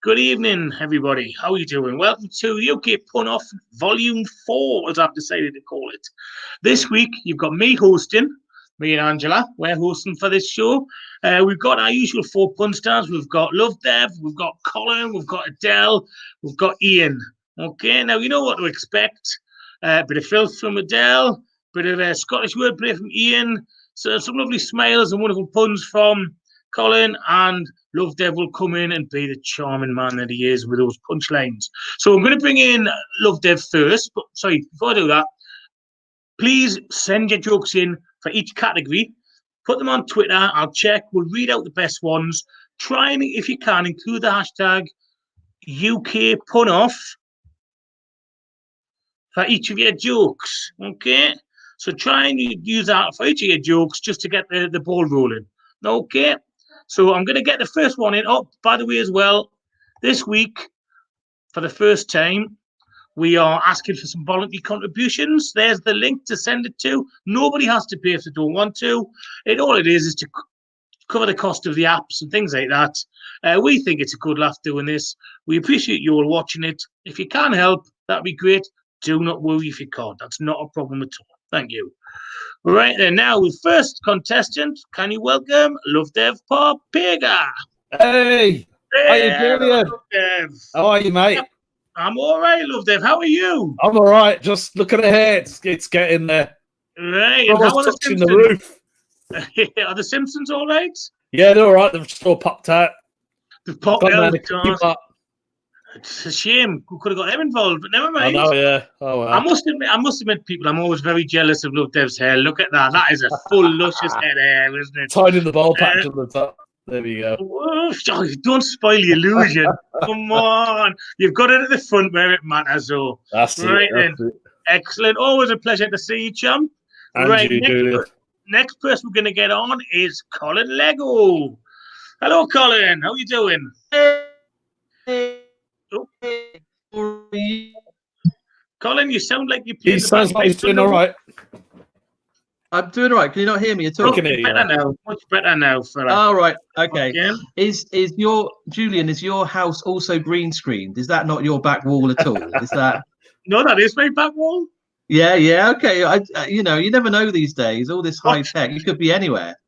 Good evening, everybody. How are you doing? Welcome to UK Pun Off Volume 4, as I've decided to call it. This week, you've got me hosting, me and Angela. We're hosting for this show. We've got our usual 4 pun stars. We've got Lovdev, we've got Colin, we've got Adele, we've got Iain. Okay, now you know what to expect. Bit of filth from Adele, bit of Scottish wordplay from Iain, so some lovely smiles and wonderful puns from Colin, and Lovdev will come in and be the charming man that he is with those punchlines. So I'm going to bring in Lovdev first, but sorry, before I do that, please send your jokes in for each category. Put them on Twitter. I'll check. We'll read out the best ones. Try and, if you can, include the hashtag UK Pun Off for each of your jokes. Okay? So try and use that for each of your jokes just to get the ball rolling. Okay? So I'm going to get the first one in. Oh, by the way, as well, this week, for the first time, we are asking for some voluntary contributions. There's the link to send it to. Nobody has to pay if they don't want to. All it is to cover the cost of the apps and things like that. We think it's a good laugh doing this. We appreciate you all watching it. If you can help, that'd be great. Do not worry if you can't. That's not a problem at all. Thank you. Right then, now with first contestant, can you welcome Lovdev Barpaga? Hey, how you doing? How are you, mate? I'm all right, Lovdev. How are you? I'm all right. Just looking ahead. It's getting there. Right. And how are the touching the roof? Are the Simpsons all right? Yeah, they're all right. They've just all popped out. They've popped out. It's a shame. We could have got them involved, but never mind. I know, yeah. Oh, well. I must admit, people, I'm always very jealous of Lovdev's hair. Look at that. That is a full, luscious head of hair, isn't it? Tied in the ball patch on the top. There we go. Oh, don't spoil the illusion. Come on. You've got it at the front where it matters, though. That's right it. Then. Excellent. Always a pleasure to see you, chum. And right. Next person we're going to get on is Colin Lego. Hello, Colin. How are you doing? Oh. Colin, you sound like you played. He sounds like he's doing all right. I'm doing all right. Can you not hear me at all? Better now. Much better now. All right. Okay. Is your Julian? Is your house also green screened? Is that not your back wall at all? Is that? No, that is my back wall. Yeah. Okay. You never know these days. All this high tech. You could be anywhere.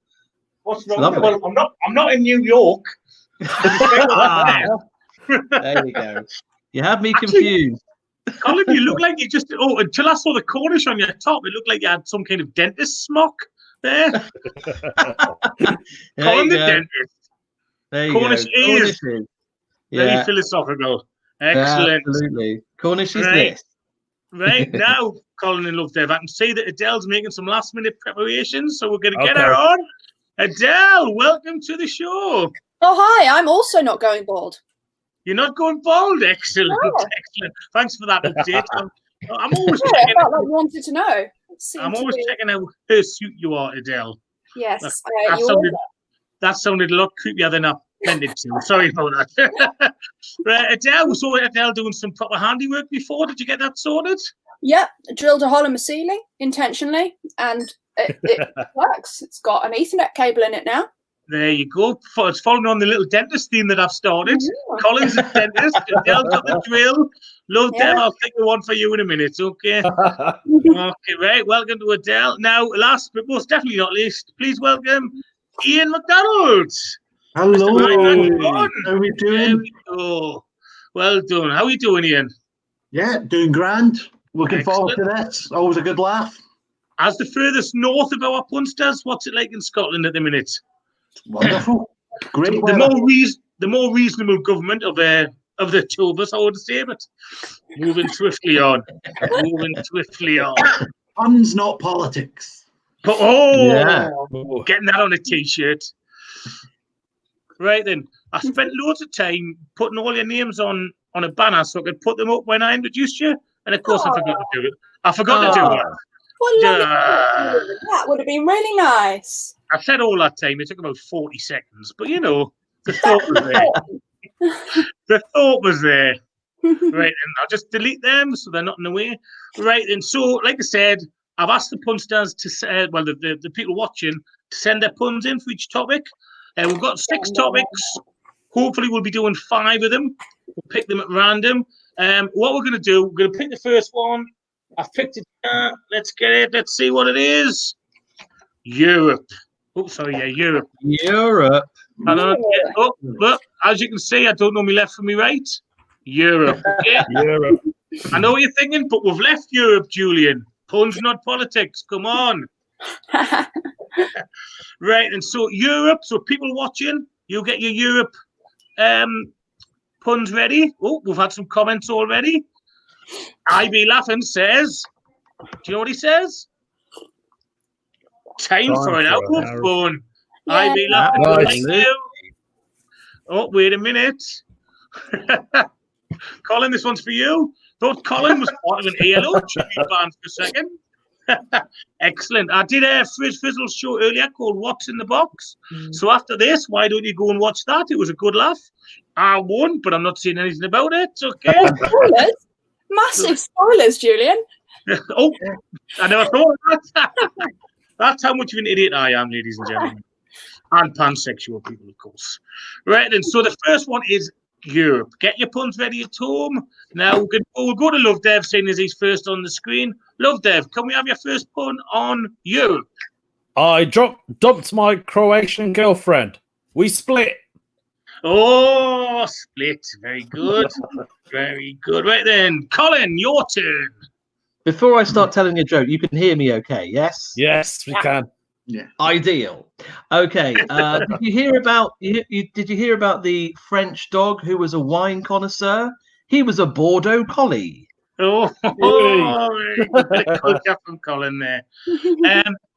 What's wrong? Well, I'm not in New York. There you go. You have me confused. Colin, you look like you just... Oh, until I saw the Cornish on your top, it looked like you had some kind of dentist smock there. Colin the dentist. There you Cornish go. ears. Very philosophical. Excellent. Absolutely. Cornish is this. Right, now, Colin and Lovdev, I can see that Adele's making some last-minute preparations, so we're going to get her on. Adele, welcome to the show. Oh, hi. I'm also not going bald. You're not going bald. Excellent. No. Excellent. Thanks for that update. I'm always checking. I felt like you wanted to know. I'm always checking how hirsute you are, Adele. Yes. That sounded a lot creepier than I meant it to. Sorry about that. Right, Adele, we saw Adele doing some proper handiwork before. Did you get that sorted? Yep. Drilled a hole in my ceiling intentionally, and it works. It's got an Ethernet cable in it now. There you go. It's following on the little dentist theme that I've started. Colin's a dentist. Adele's got the drill. Lovdev, I'll take the one for you in a minute, okay? Okay, right. Welcome to Adele. Now, last but most definitely not least, please welcome Iain MacDonald. Hello. How are we doing? There we go. Well done. How are you doing, Iain? Yeah, doing grand. Looking forward to this. Always a good laugh. As the furthest north of our punsters, what's it like in Scotland at the minute? Wonderful. Great. The more reasonable government of the two of us, I would say, but moving swiftly on. Puns, not politics. But getting that on a t-shirt. Right then, I spent loads of time putting all your names on a banner so I could put them up when I introduced you, and of course I forgot to do it. I forgot to do it. Well, that would have been really nice. I said all that time. It took about 40 seconds, but the thought was there. The thought was there. Right, and I'll just delete them so they're not in the way. Right, and so, like I said, I've asked the punsters to say, well, the people watching to send their puns in for each topic. We've got 6 topics. Hopefully, we'll be doing 5 of them. We'll pick them at random. What we're going to do, we're going to pick the first one. I've picked it. Let's get it. Let's see what it is. Europe. Oh, sorry, yeah, Europe. Europe. But as you can see, I don't know me left from me right. Europe. Okay? Europe. I know what you're thinking, but we've left Europe, Julian. Puns, not politics. Come on. Right, and so Europe, so people watching, you get your Europe puns ready. Oh, we've had some comments already. IB Laughing says, do you know what he says? Time for an outlook phone. IB Laughing. Nice. Oh, wait a minute. Colin, this one's for you. Thought Colin was part of an ELO tribute band for a second. Excellent. I did a Frizz Fizzle show earlier called What's in the Box. So after this, why don't you go and watch that? It was a good laugh. I won, but I'm not saying anything about it. Okay. Spoilers? Massive spoilers, Julian. Oh, I never thought of that. That's how much of an idiot I am, ladies and gentlemen. And pansexual people, of course. Right, then. So the first one is Europe. Get your puns ready at home. Now we'll go to Lovdev, seeing as he's first on the screen. Lovdev, can we have your first pun on Europe? I dumped my Croatian girlfriend. We split. Oh, split. Very good. Very good. Right then, Colin, your turn. Before I start telling a joke, you can hear me okay, yes? Yes, we can. Yeah. Ideal. Okay. Did you hear about the French dog who was a wine connoisseur? He was a Bordeaux collie. Oh, good job from Colin there.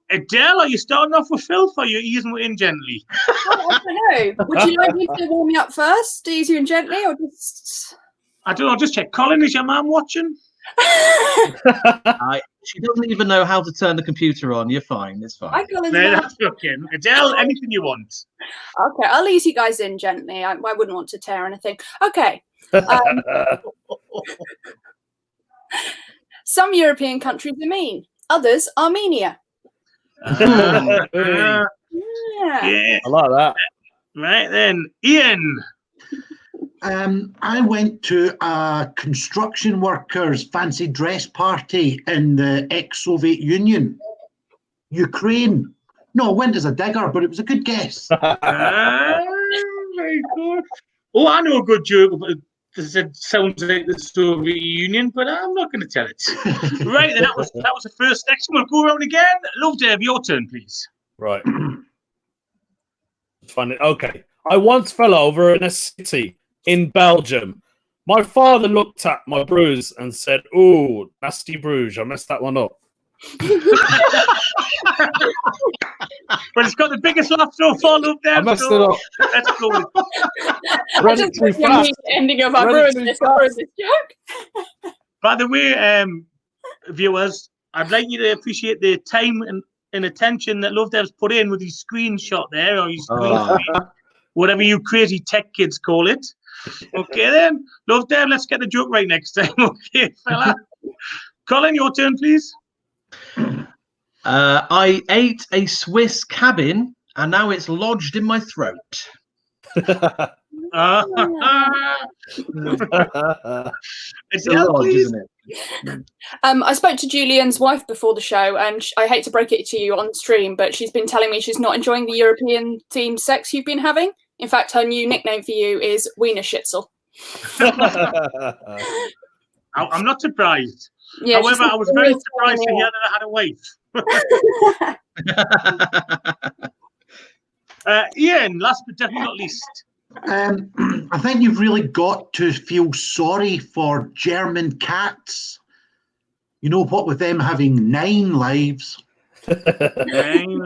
Adele, are you starting off with filth or are you easing in gently? I don't know. Would you like me to warm me up first, easy and gently, or just? I don't know. Just check. Colin, is your mum watching? She doesn't even know how to turn the computer on. You're fine. It's fine. That's okay. Adele, anything you want. Okay, I'll ease you guys in gently. I wouldn't want to tear anything. Okay. Some European countries are mean. Others, Armenia. Yeah. I like that. Right then, Ian. I went to a construction workers' fancy dress party in the ex-Soviet Union. Ukraine. No, I went as a digger, but it was a good guess. Very good. Oh, I know a good joke. It sounds like the Soviet Union, but I'm not going to tell it. Right, then that was the first section. We'll go around again. Lovdev, your turn, please. Right. Funny. Okay. I once fell over in a city in Belgium. My father looked at my bruise and said, "Ooh, nasty bruise. I messed that one up." But it's got the biggest laugh so far, Lovdev. I messed it up. Let's go. Read it too fast. Ending of our ruined this joke. By the way, viewers, I'd like you to appreciate the time and attention that Lovdev's put in with his screenshot there, or his green screen, whatever you crazy tech kids call it. Okay then, Lovdev, let's get the joke right next time. Okay, fella. Colin, your turn, please. I ate a Swiss cabin and now it's lodged in my throat. It's lodge, isn't it? I spoke to Julian's wife before the show, and I hate to break it to you on stream, but she's been telling me she's not enjoying the European themed sex you've been having. In fact, her new nickname for you is Wiener Schnitzel. I'm not surprised. Yeah, however, I was very surprised to hear that I had a wife. Ian, last but definitely not least. I think you've really got to feel sorry for German cats. You know, what with them having 9 lives. 9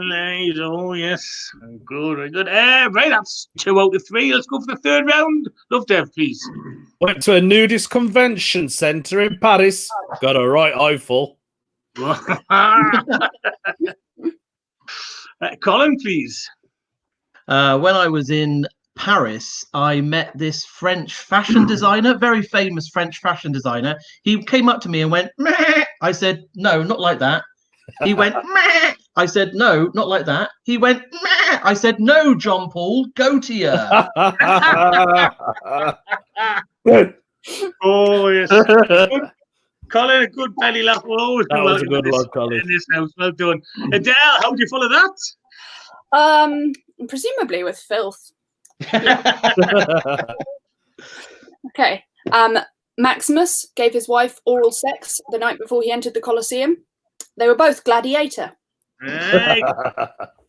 lives, oh yes. Good, very good. Right, that's 2 out of 3. Let's go for the third round. Lovdev, please. Went to a nudist convention centre in Paris. Got a right eyeful. Colin, please. When I was in Paris, I met this French fashion designer, very famous French fashion designer. He came up to me and went, "Meh." I said, "No, not like that." He went, "Meh." I said, no, not like that. He went, meh. I said, no, John Paul, go to you. Oh, yes. Good. Colin, a good belly laugh will always be That was a welcome good one, Colin. in this house. Well done. Adele, how do you follow that? Presumably with filth. Okay. Maximus gave his wife oral sex the night before he entered the Colosseum. They were both gladiator. Right.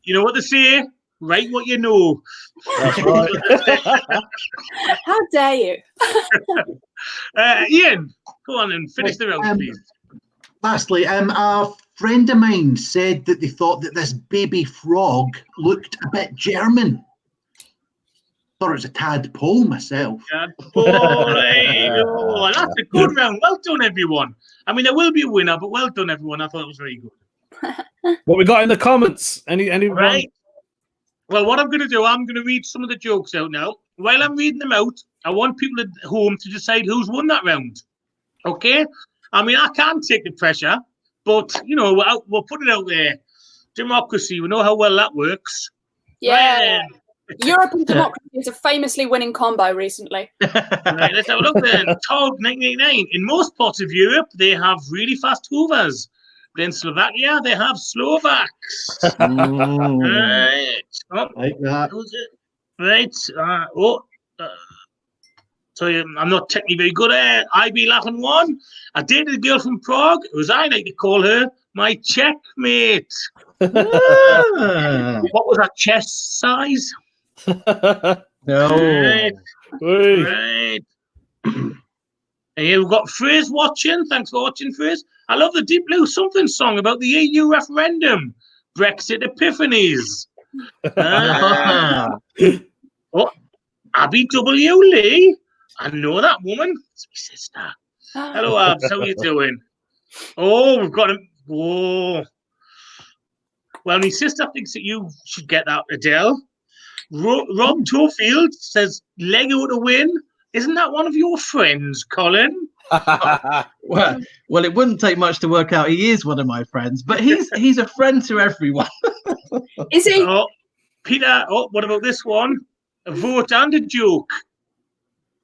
You know what they say? Write what you know. That's right. How dare you? Ian, go on and finish the round, please. Lastly, a friend of mine said that they thought that this baby frog looked a bit German. Thought it was a tadpole myself. Oh, that's a good round. Well done, everyone. I mean, there will be a winner, but well done, everyone. I thought it was very good. What we got in the comments? Anyone? Right. Well, what I'm going to do, I'm going to read some of the jokes out now. While I'm reading them out, I want people at home to decide who's won that round. Okay? I mean, I can't take the pressure, but, you know, we'll put it out there. Democracy, we know how well that works. Yeah. Europe and democracy is a famously winning combo recently. Right, let's have a look then. Tog 1989. In most parts of Europe, they have really fast hoovers. But in Slovakia, they have Slovaks. Right. Oh, Like that. right. So I'm not technically very good at it. I be laughing one. I dated a girl from Prague. It was I like to call her my checkmate. What was her chest size? No. Right. Right. And here we've got Fraser watching. Thanks for watching, Fraser. I love the Deep Blue Something song about the EU referendum. Brexit epiphanies. Abby W. Lee. I know that woman. It's my sister. Hello, Abs. How you doing? Oh, we've got him. Whoa. Well, my sister thinks that you should get that, Adele. Rob Tofield says Lego to win. Isn't that one of your friends, Colin? Well, it wouldn't take much to work out he is one of my friends, but he's a friend to everyone. Is he? Oh, Peter. Oh, what about this one? A vote and a joke.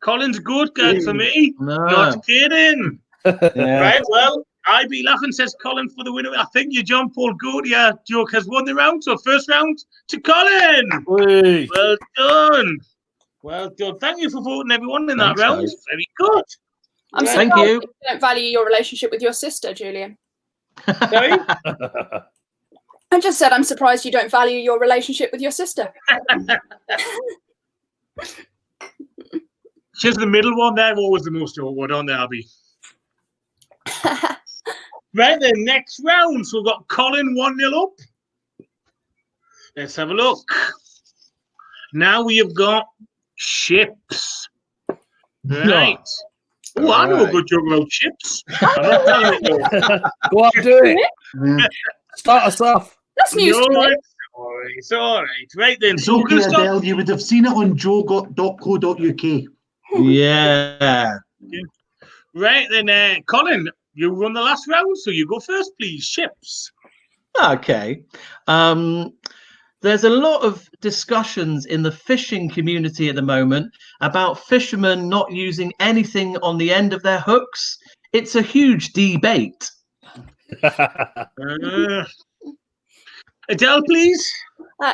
Colin's a good guy for me. No. Not kidding. Yeah. Right, well, I be laughing, says Colin for the winner. I think your John Paul Gaultier joke has won the round. So first round to Colin. Whee. Well done. Well done. Thank you for voting everyone in that Thanks, round. guys. Very good. I'm Thank surprised you. don't value your relationship with your sister, Julian. Sorry? I just said I'm surprised you don't value your relationship with your sister. She's the middle one there. What was the most awkward on there, Abby? Right, then, next round. So we've got Colin 1-0 up. Let's have a look. Now we have got ships. Right. Oh, I know a good joke about ships. I'm not telling you. Go on, do it. Start us off. That's news to me. It's all right. Right then. It's So we're okay, going to start. Adele. You would have seen it on joe.co.uk. Yeah. Right then, Colin, you run the last round, so you go first, please. Ships. Okay. There's a lot of discussions in the fishing community at the moment about fishermen not using anything on the end of their hooks. It's a huge debate. Adele, please.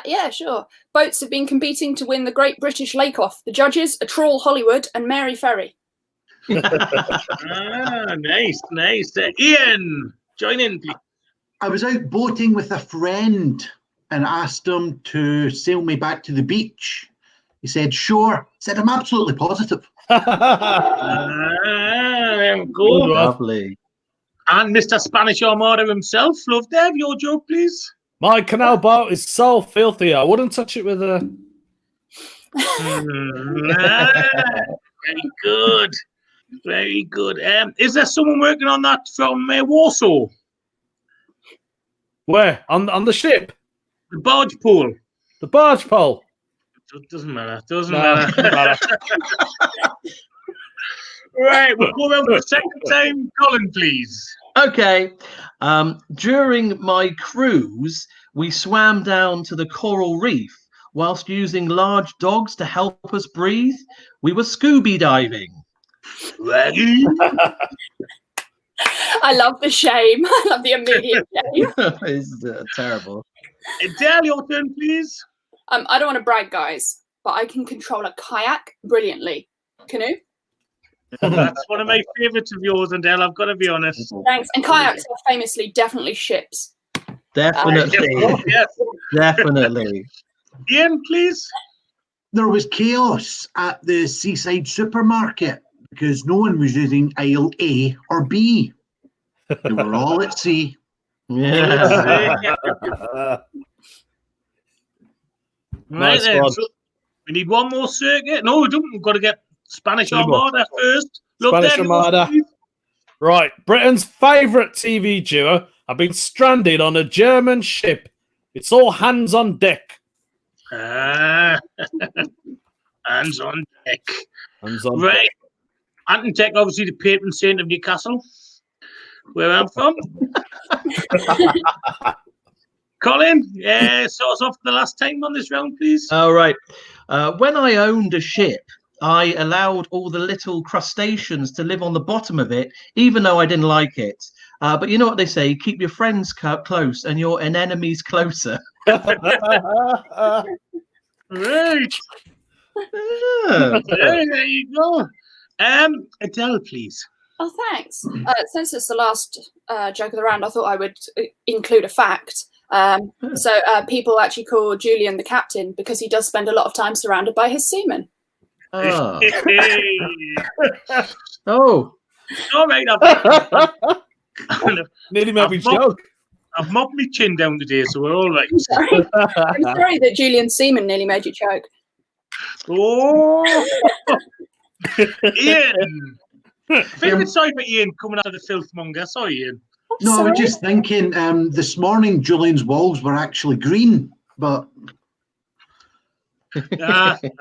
Yeah, sure. Boats have been competing to win the Great British Lake Off. The judges are Trawl Hollywood and Mary Ferry. Nice. Ian, join in, please. I was out boating with a friend and asked him to sail me back to the beach. He said, sure. I said, I'm absolutely positive. There we go. Lovely. And Mr. Spanish Armada himself, Lovdev, your joke, please. My canal boat is so filthy. I wouldn't touch it with a. Very good. Very good. Is there someone working on that from Warsaw? Where? On the ship? The barge pool. The barge pole. It doesn't matter. Right, we'll go around for the second time. Colin, please. Okay. During my cruise, We swam down to the coral reef whilst using large dogs to help us breathe. We were Scooby diving. Ready? I love the shame. I love the immediate shame. It's terrible. Adele, your turn, please. I don't want to brag, guys, but I can control a kayak brilliantly. Canoe? That's one of my favourites of yours, Adele. I've got to be honest. Thanks. And kayaks are famously definitely ships. Definitely. Yes. Definitely. Iain, please. There was chaos at the seaside supermarket because no one was using aisle A or B. They were all at sea. Yeah. Right Nice then. one. So we need one more circuit. No, we don't. We've got to get Spanish Two more. Armada first. Spanish Lovdev, Armada. yours, please. Right, Britain's favourite TV duo have been stranded on a German ship. It's all hands on deck. Ah, hands on deck. Hands on Right. Anton Tech, obviously the patron saint of Newcastle, where I'm from. Colin, start us off the last time on this round, please. All right. When I owned a ship, I allowed all the little crustaceans to live on the bottom of it, even though I didn't like it. But you know what they say, keep your friends close and your enemies closer. Right. Yeah. There you go. Adele, please. Oh, thanks. Since it's the last joke of the round, I thought I would include a fact. So people actually call Julian the captain because he does spend a lot of time surrounded by his seamen. Oh. All Oh. right. Nearly made me I've mocked- joke. I've mopped my chin down today, so we're all right. I'm sorry that Julian's seaman nearly made you choke. Oh, Iain. Favourite sorry for Iain coming out of the filthmonger. Sorry, Iain. No, I was just thinking this morning Julian's walls were actually green, but Not at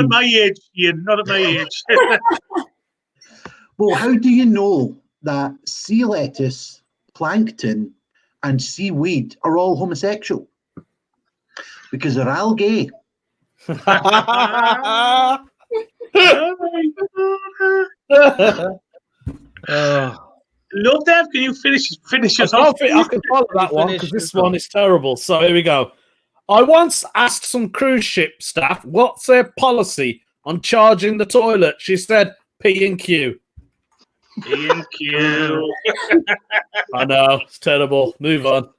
my age, Iain. Not at my age. well, how do you know that sea lettuce, plankton, and seaweed are all homosexual? Because they're algae. Lovdev, can you finish us I off? can follow that one because this one is terrible. So here we go. I once asked some cruise ship staff what's their policy on charging the toilet. She said P&Q. P&Q. I know, it's terrible. Move on.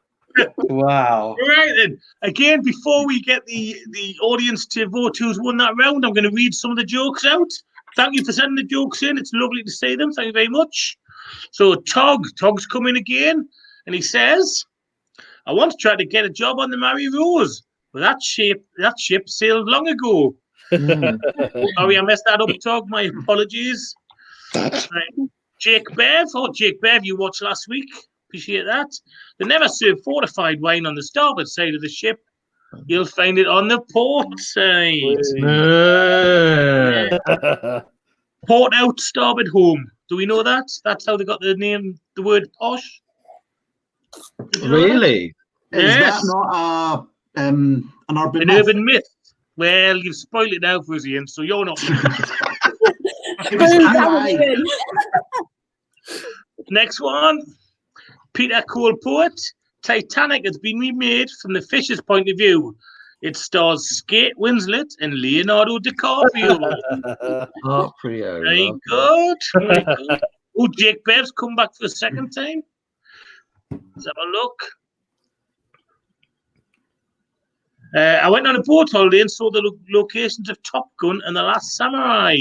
Wow. Right then. Again, before we get the audience to vote who's won that round, I'm going to read some of the jokes out. Thank you for sending the jokes in. It's lovely to see them. Thank you very much. So Tog's coming again, and he says, I once tried to get a job on the Mary Rose, but that ship sailed long ago. Sorry, I messed that up, Tog. My apologies. Right. Jake Bev, you watched last week. Appreciate that. They never serve fortified wine on the starboard side of the ship. You'll find it on the port side. Port out, starboard home. Do we know that? That's how they got the name, the word posh. Really? Is Yes. that not an urban An myth? urban myth. Well, you've spoiled it now for us, Iain, so you're not. It was Boom, too that high. was good. Next one. Peter Cole Poet. Titanic has been remade from the fisher's point of view. It stars Kate Winslet and Leonardo DiCaprio. Very good. Very good. Oh, Jake Bev's come back for a second time. Let's have a look. I went on a boat holiday and saw the locations of Top Gun and The Last Samurai.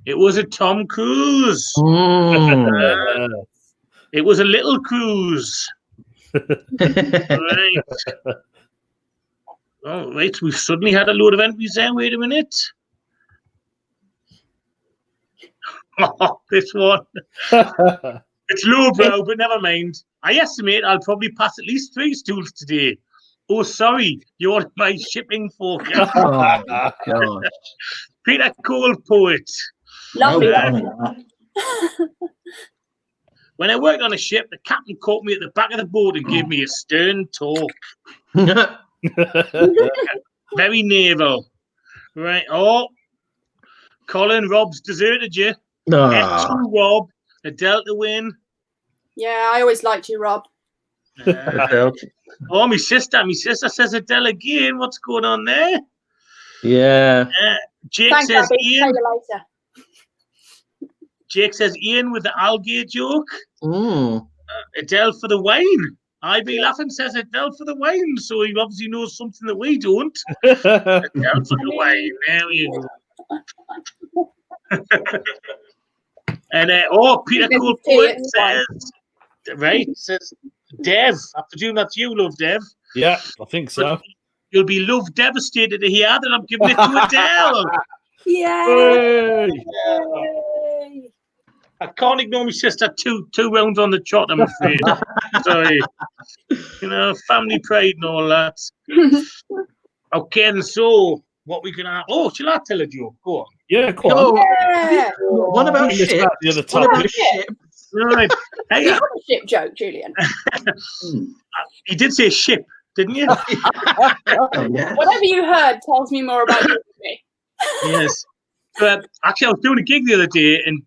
It was a Tom Cruise. It was a little cruise. Right. Oh, wait, we've suddenly had a load of entries there. Wait a minute. Oh, this one. It's lowbrow, but never mind. I estimate I'll probably pass at least 3 stools today. Oh, sorry, you're my shipping forecast. Oh, God. Peter Cole Poet. Lovely. Well done. When I worked on a ship, the captain caught me at the back of the boat and gave me a stern talk. Very naval. Right. Oh, Colin, Rob's deserted you. F2 Rob, Adele to win. Yeah, I always liked you, Rob. Oh, my sister says Adele again. What's going on there? Yeah. Jake Thanks, says Abby. Ian. See you later. Jake says Ian with the algae joke. Mm. Adele for the wine. IB laughing says Adele for the wine. So he obviously knows something that we don't. Adele for the wine. There you go. And Peter Cole Poet says, says Dev. I presume that's you, Love Dev. Yeah, I think so. But you'll be love devastated to hear that I'm giving it to Adele. Yay! Yay! I can't ignore my sister. Two rounds on the trot, I'm afraid. Sorry. Family pride and all that. Okay, and so what we can shall I tell a joke? Go on. Yeah, go on. Yeah. What about ships? What about ships? Right. Hey, you have a ship joke, Julian. You did say ship, didn't you? Yes. Whatever you heard tells me more about you than me. Yes. Actually, I was doing a gig the other day, and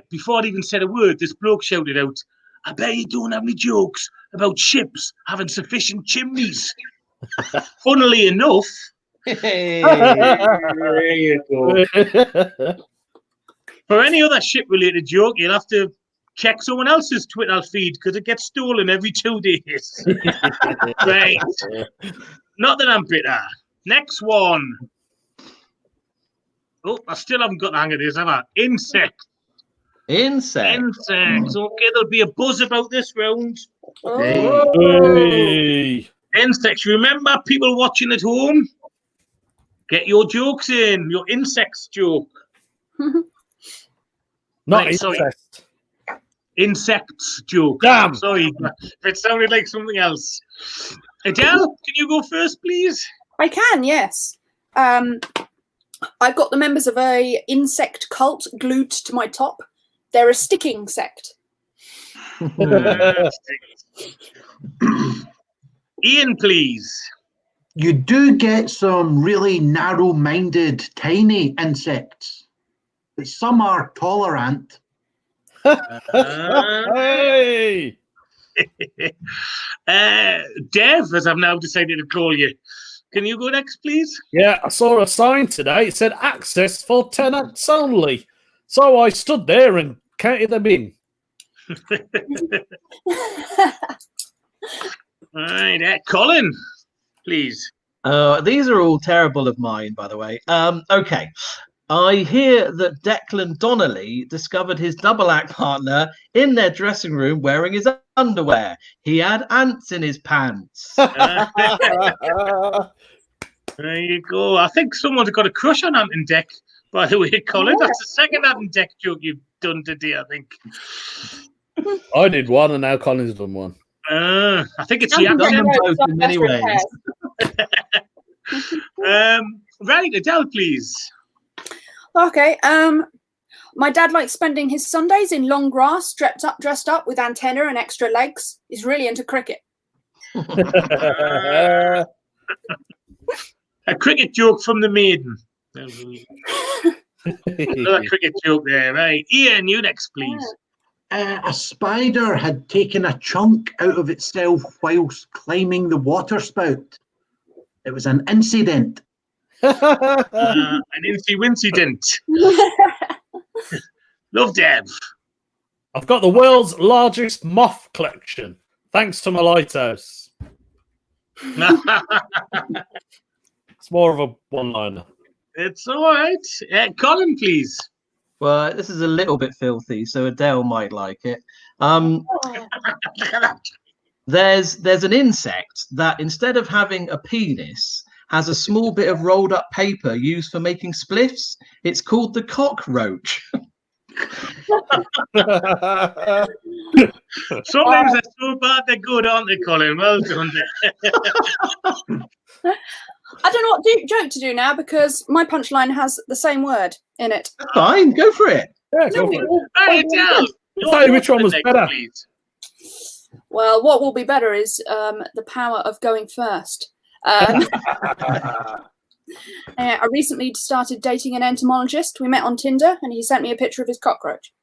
before I'd even said a word, this bloke shouted out, "I bet you don't have any jokes about ships having sufficient chimneys." Funnily enough, there you go. For any other ship-related joke, you'll have to check someone else's Twitter feed because it gets stolen every 2 days. Right. Not that I'm bitter. Next one. Oh, I still haven't got the hang of this, have I? Insects. Insects. Okay, there'll be a buzz about this round. Hey. Insects. Remember, people watching at home, get your jokes in. Your insects joke. Not incest. Insects joke. Damn. Sorry, it sounded like something else. Adele, can you go first, please? I can, yes. I've got the members of a insect cult glued to my top. They're a sticking sect. Ian, please. You do get some really narrow-minded, tiny insects, but some are tolerant. Hey. Dev, as I've now decided to call you. Can you go next, please? Yeah, I saw a sign today. It said access for tenants only. So I stood there and counted them in. All right, Colin, please. These are all terrible of mine, by the way. Okay. I hear that Declan Donnelly discovered his double act partner in their dressing room wearing his underwear. He had ants in his pants. There you go. I think someone's got a crush on Ant and Dec, by the way, Colin. That's the second Ant and Dec joke you've done today, I think. I did one and now Colin's done one. I think it's I've the done them both in many ways. Right, Adele, please. Okay. My dad likes spending his Sundays in long grass, dressed up with antenna and extra legs. He's really into cricket. A cricket joke from the maiden. Another cricket joke there, right? Ian, you next, please. A spider had taken a chunk out of itself whilst climbing the water spout. It was an incident. An incident. Lovdev. I've got the world's largest moth collection, thanks to my lighthouse. It's more of a one-liner. It's all right. Colin, please. Well, this is a little bit filthy, so Adele might like it. There's an insect that instead of having a penis has a small bit of rolled up paper used for making spliffs. It's called the cockroach. Sometimes they're so bad they're good, aren't they, Colin? Well done. I don't know what joke to do now because my punchline has the same word in it. Fine, go for it. Yeah, go for it. Hey, Adele, Tell you which one was better. Please. Well, what will be better is the power of going first. I recently started dating an entomologist. We met on Tinder, and he sent me a picture of his cockroach.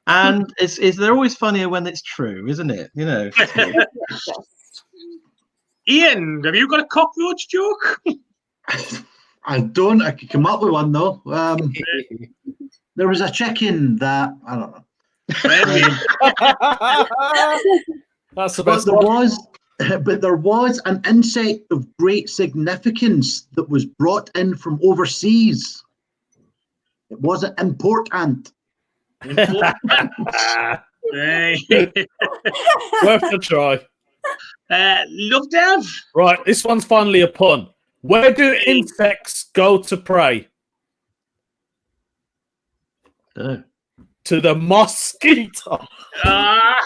And they're always funnier when it's true, isn't it? You know. Ian, have you got a cockroach joke? I don't. I could come up with one though. There was a chicken that I don't know. That's the But best there one. was an insect of great significance that was brought in from overseas. It wasn't important. Worth a try. Lovdev. Right, this one's finally a pun. Where do insects go to prey? Oh. To the mosquito. Right.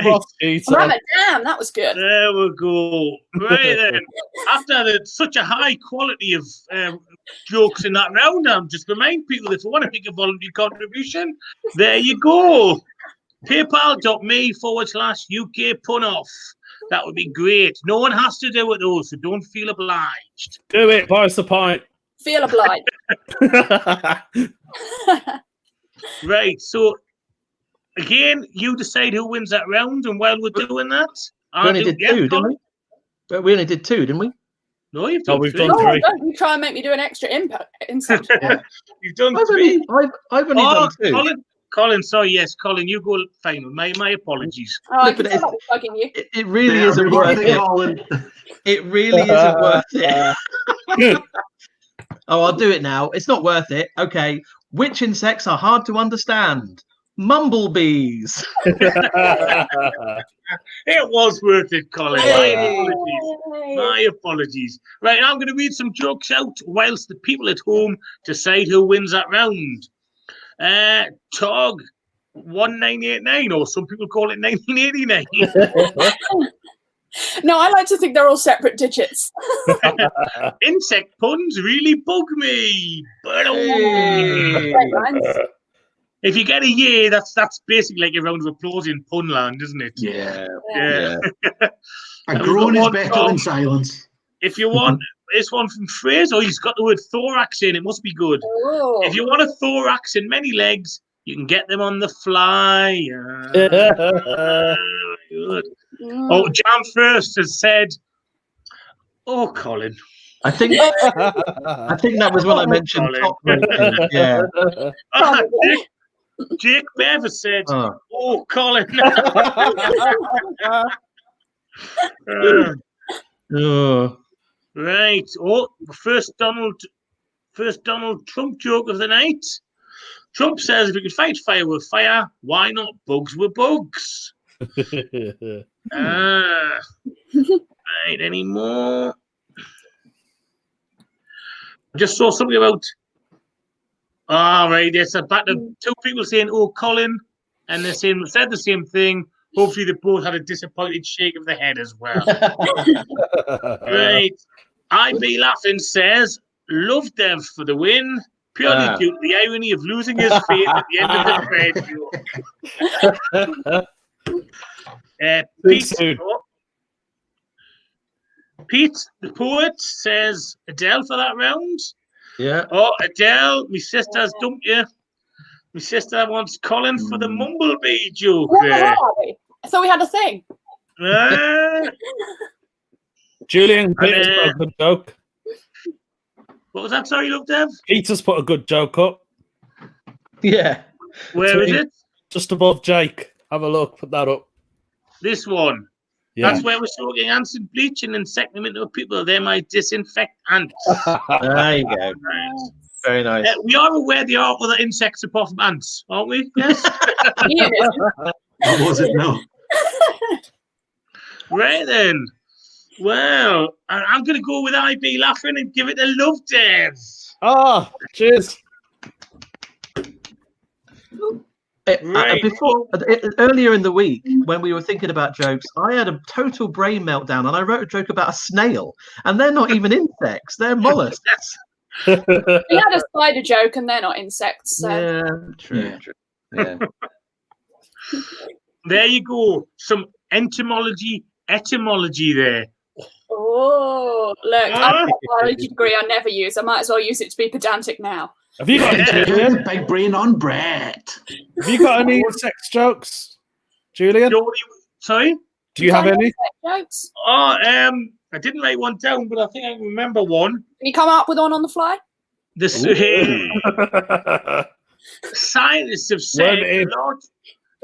Mosquito. Damn, that was good. There we go. Right then. After such a high quality of jokes in that round, I'm just remind people if you want to make a voluntary contribution, there you go. PayPal.me/UK pun off. That would be great. No one has to do it though, so don't feel obliged. Do it, buy us a pint. Feel obliged. Right, so again, you decide who wins that round, and while we're doing that, We only did two, didn't we? But we only did two, didn't we? No, you've done we've three. done Oh, three. don't you try and make me do an extra insect. You've done I've three. only done two. Colin, sorry, yes, Colin, you go final. My apologies. Oh, I Look, can but tell that was bugging you. It really isn't worth it. It really isn't worth it. Oh, I'll do it now. It's not worth it. Okay. Which insects are hard to understand? Mumblebees. It was worth it, Colin. Hey. My apologies. Right, I'm going to read some jokes out whilst the people at home decide who wins that round. Tog 1989, or some people call it 1989. No, I like to think they're all separate digits. Insect puns really bug me. But Hey. if you get a year, that's basically like a round of applause in Punland, isn't it? Yeah. Yeah. A groan is better than silence. If you want this one from Fraser, he's got the word thorax in. It must be good. Oh. If you want a thorax and many legs, you can get them on the fly. Good. Oh, Jam First has said, "Oh, Colin." I think that was when I mentioned top rating. Yeah. Jake Bev has said, Oh. "Oh, Colin." Oh. Right. Oh, first Donald Trump joke of the night. Trump says, if we could fight fire with fire, why not bugs with bugs? Right, any more? I just saw something about. Right, there's about two people saying, "Oh, Colin," and they said the same thing. Hopefully, they both had a disappointed shake of the head as well. Right. IB Laughing says, "Lovdev for the win, purely due to the irony of losing his faith at the end of the thread." Pete, the poet, says Adele for that round. Yeah. Oh, Adele, my sister's dumped you. My sister wants Colin for the Mumblebee joke. What the hell are we? I thought we had a thing. Julian, Peter's put a good joke. What was that? Sorry, Lovdev? Peter's put a good joke up. Yeah. Where is it? Just above Jake. Have a look. Put that up. This one. Yeah. That's where we're soaking ants in bleach and insecting them into people. They might disinfect ants. There you go. Very nice. We are aware there are other insects apart from ants, aren't we? Yes. What was it? No. Right then. Well, I'm going to go with IB Laughing and give it a Lovdev. Cheers. Right. Earlier in the week, when we were thinking about jokes, I had a total brain meltdown, and I wrote a joke about a snail, and they're not even insects; they're mollusks. We had a spider joke, and they're not insects. So. Yeah, true. Yeah. There you go. Some etymology there. Oh, look, I've got a biology degree I never use. I might as well use it to be pedantic now. Have you got any, Julian? Big brain on Brett. Have you got any sex jokes, Julian? Sorry? Do you have any? Jokes? Oh, I didn't write one down, but I think I can remember one. Can you come up with one on the fly? Scientists have said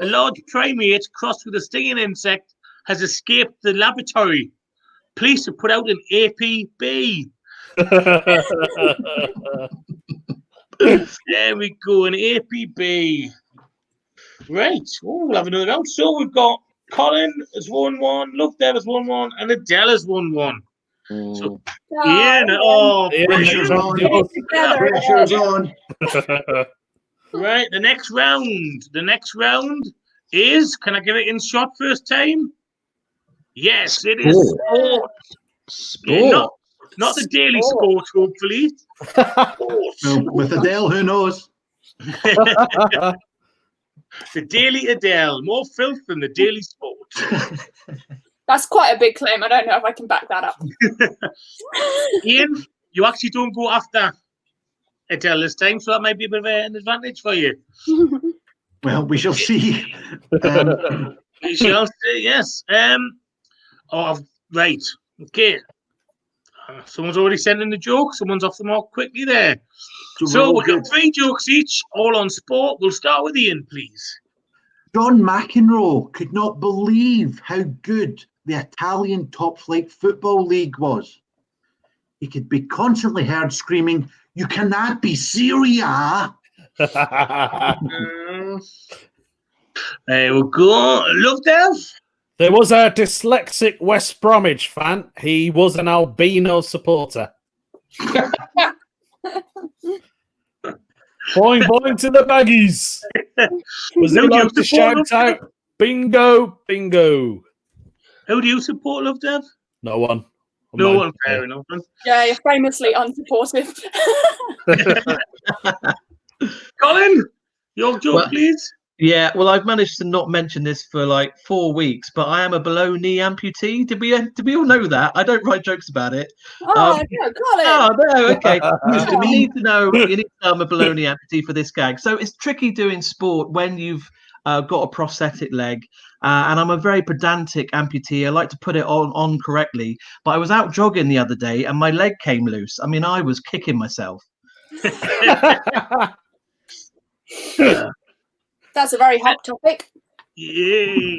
a large primate crossed with a stinging insect has escaped the laboratory. Police have put out an APB. There we go, an APB. Right. Oh, we'll have another round. So we've got Colin has won one, Lovdev has won one, and Adele has won one. So Ian, pressure's on. Pressure's on. Right, the next round is, can I give it in short first time? Yes, it is sport. Yeah, not the daily sport, hopefully. Well, with Adele, who knows? The Daily Adele, more filth than the Daily Sport. That's quite a big claim. I don't know if I can back that up. Ian, you actually don't go after Adele this time, so that might be a bit of an advantage for you. Well, we shall see. We shall see, yes. Right, okay. Someone's already sent in the joke. Someone's off the mark quickly there. So we've got 3 jokes each, all on sport. We'll start with Ian, please. John McEnroe could not believe how good the Italian top-flight football league was. He could be constantly heard screaming, "You cannot be Syria!" We'll go. Lovdev? There was a dyslexic West Bromwich fan. He was an albino supporter. Boing, boing to the baggies. Was it like to shout out, bingo, bingo? Who do you support, Lovdev? No one. No one, fair enough. Yeah, you're famously unsupportive. Colin, your joke, please. Yeah, well, I've managed to not mention this for like 4 weeks, but I am a below knee amputee. Did we all know that? I don't write jokes about it. Oh, no, Colin. Oh, no, okay. You need to know I'm a below knee amputee for this gag. So it's tricky doing sport when you've got a prosthetic leg. And I'm a very pedantic amputee. I like to put it on correctly. But I was out jogging the other day and my leg came loose. I mean, I was kicking myself. That's a very hot topic. Yeah.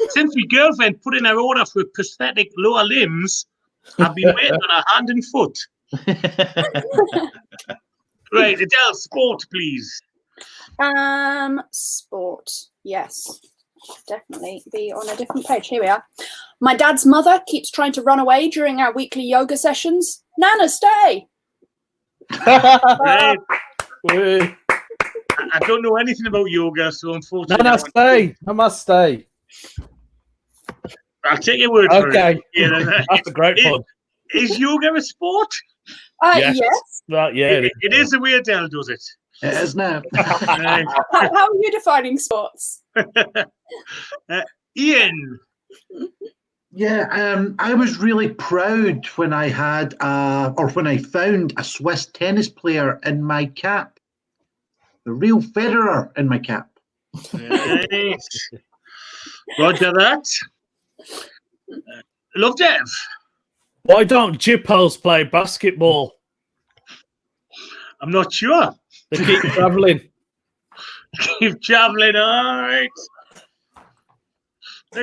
Since my girlfriend put in her order for prosthetic lower limbs, I've been waiting on her hand and foot. Right, Adele, sport, please. Sport. Yes. Definitely be on a different page. Here we are. My dad's mother keeps trying to run away during our weekly yoga sessions. Nana, stay. Right. I don't know anything about yoga, so unfortunately, I must stay. I'll take your word for it. Okay, yeah, that's a great one. Is yoga a sport? Yes. Well, yeah, it is the way Adele does it. It is now. How are you defining sports? Ian. Yeah, I was really proud when I had when I found a Swiss tennis player in my cap. The real Federer in my cap. Right. Roger that. Lovdev. Why don't Jippos play basketball? I'm not sure. They keep travelling. Keep travelling, all right.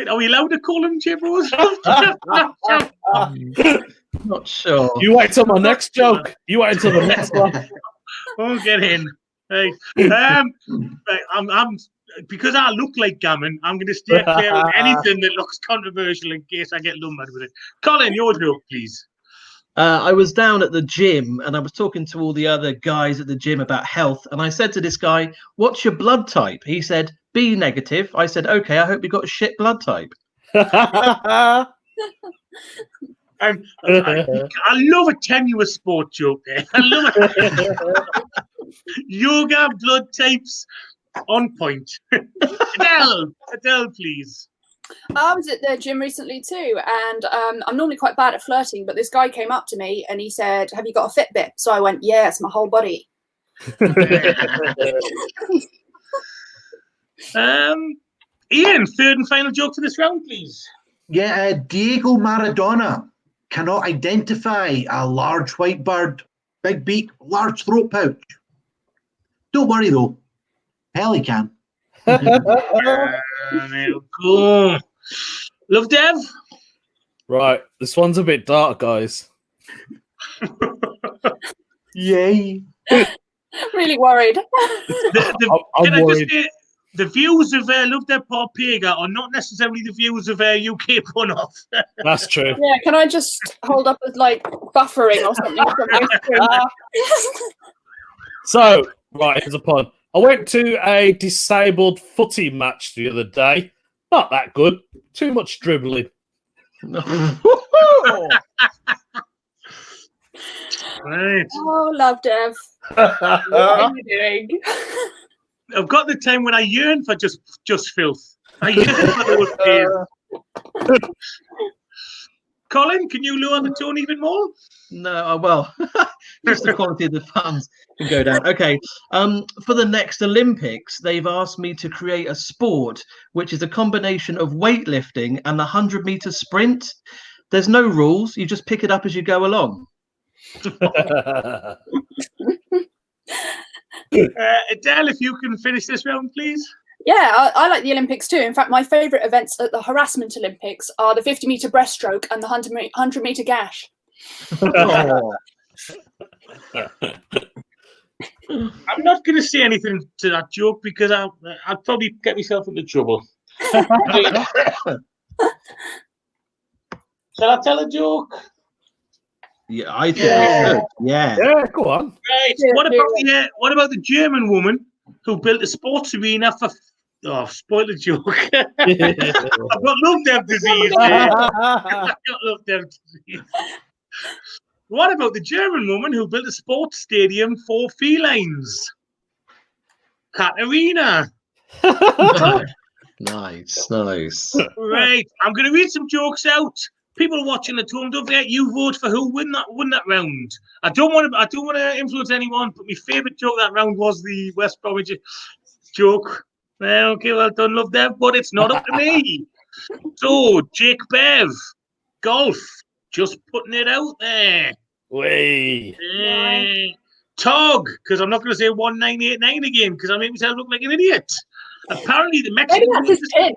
Are we allowed to call them Jippos? Not sure. You wait till my next joke. You wait until the next one. Oh, get in. Hey, right, I'm because I look like gammon. I'm going to stay clear of anything that looks controversial in case I get lumbered with it. Colin, your joke, please. I was down at the gym and I was talking to all the other guys at the gym about health. And I said to this guy, "What's your blood type?" He said, "B negative." I said, "Okay, I hope you got a shit blood type." I love a tenuous sport joke there. I love it. Yoga, blood types, on point. Adele, please. I was at the gym recently too, and I'm normally quite bad at flirting, but this guy came up to me and he said, "Have you got a Fitbit?" So I went, "Yeah, it's my whole body." Iain, third and final joke for this round, please. Yeah, Diego Maradona cannot identify a large white bird, big beak, large throat pouch. Don't worry though, Pelé can. There we go. Lovdev? Right, this one's a bit dark, guys. Yay. Really worried. I'm worried. Just say, the views of Lovdev Barpaga are not necessarily the views of UK Pun Off. That's true. Yeah, can I just hold up as like buffering or something from my screen? So, right, here's a pun. I went to a disabled footy match the other day. Not that good. Too much dribbling. Right. Oh, Lovdev. What are you doing? I've got the time when I yearn for just filth. I yearn for those days. Colin, can you lower the tone even more? No, well, just the quality of the fans can go down. Okay, for the next Olympics, they've asked me to create a sport which is a combination of weightlifting and the 100-meter sprint. There's no rules; you just pick it up as you go along. Adele, if you can finish this round, please. Yeah, I like the Olympics too. In fact, my favourite events at the harassment Olympics are the 50-meter breaststroke and the 100-meter gash. Oh. I'm not going to say anything to that joke because I'll probably get myself into trouble. Shall I tell a joke? Yeah, I think you should. Yeah. Yeah, go on. Right. What about the German woman who built a sports arena for? Oh, spoil the joke. I've got Lovdev disease. I've got Lovdev disease. What about the German woman who built a sports stadium for felines? Katerina. Nice. Right. I'm going to read some jokes out. People watching at home, don't forget you vote for who won that round. I don't want to influence anyone, but my favourite joke that round was the West Bromwich joke. Okay, well done, Lovdev, but it's not up to me. So, Jake Bev, golf, just putting it out there. Way. Tog, because I'm not going to say 1989 again, because I make myself look like an idiot. Apparently, the Mexican. Maybe that's his pin.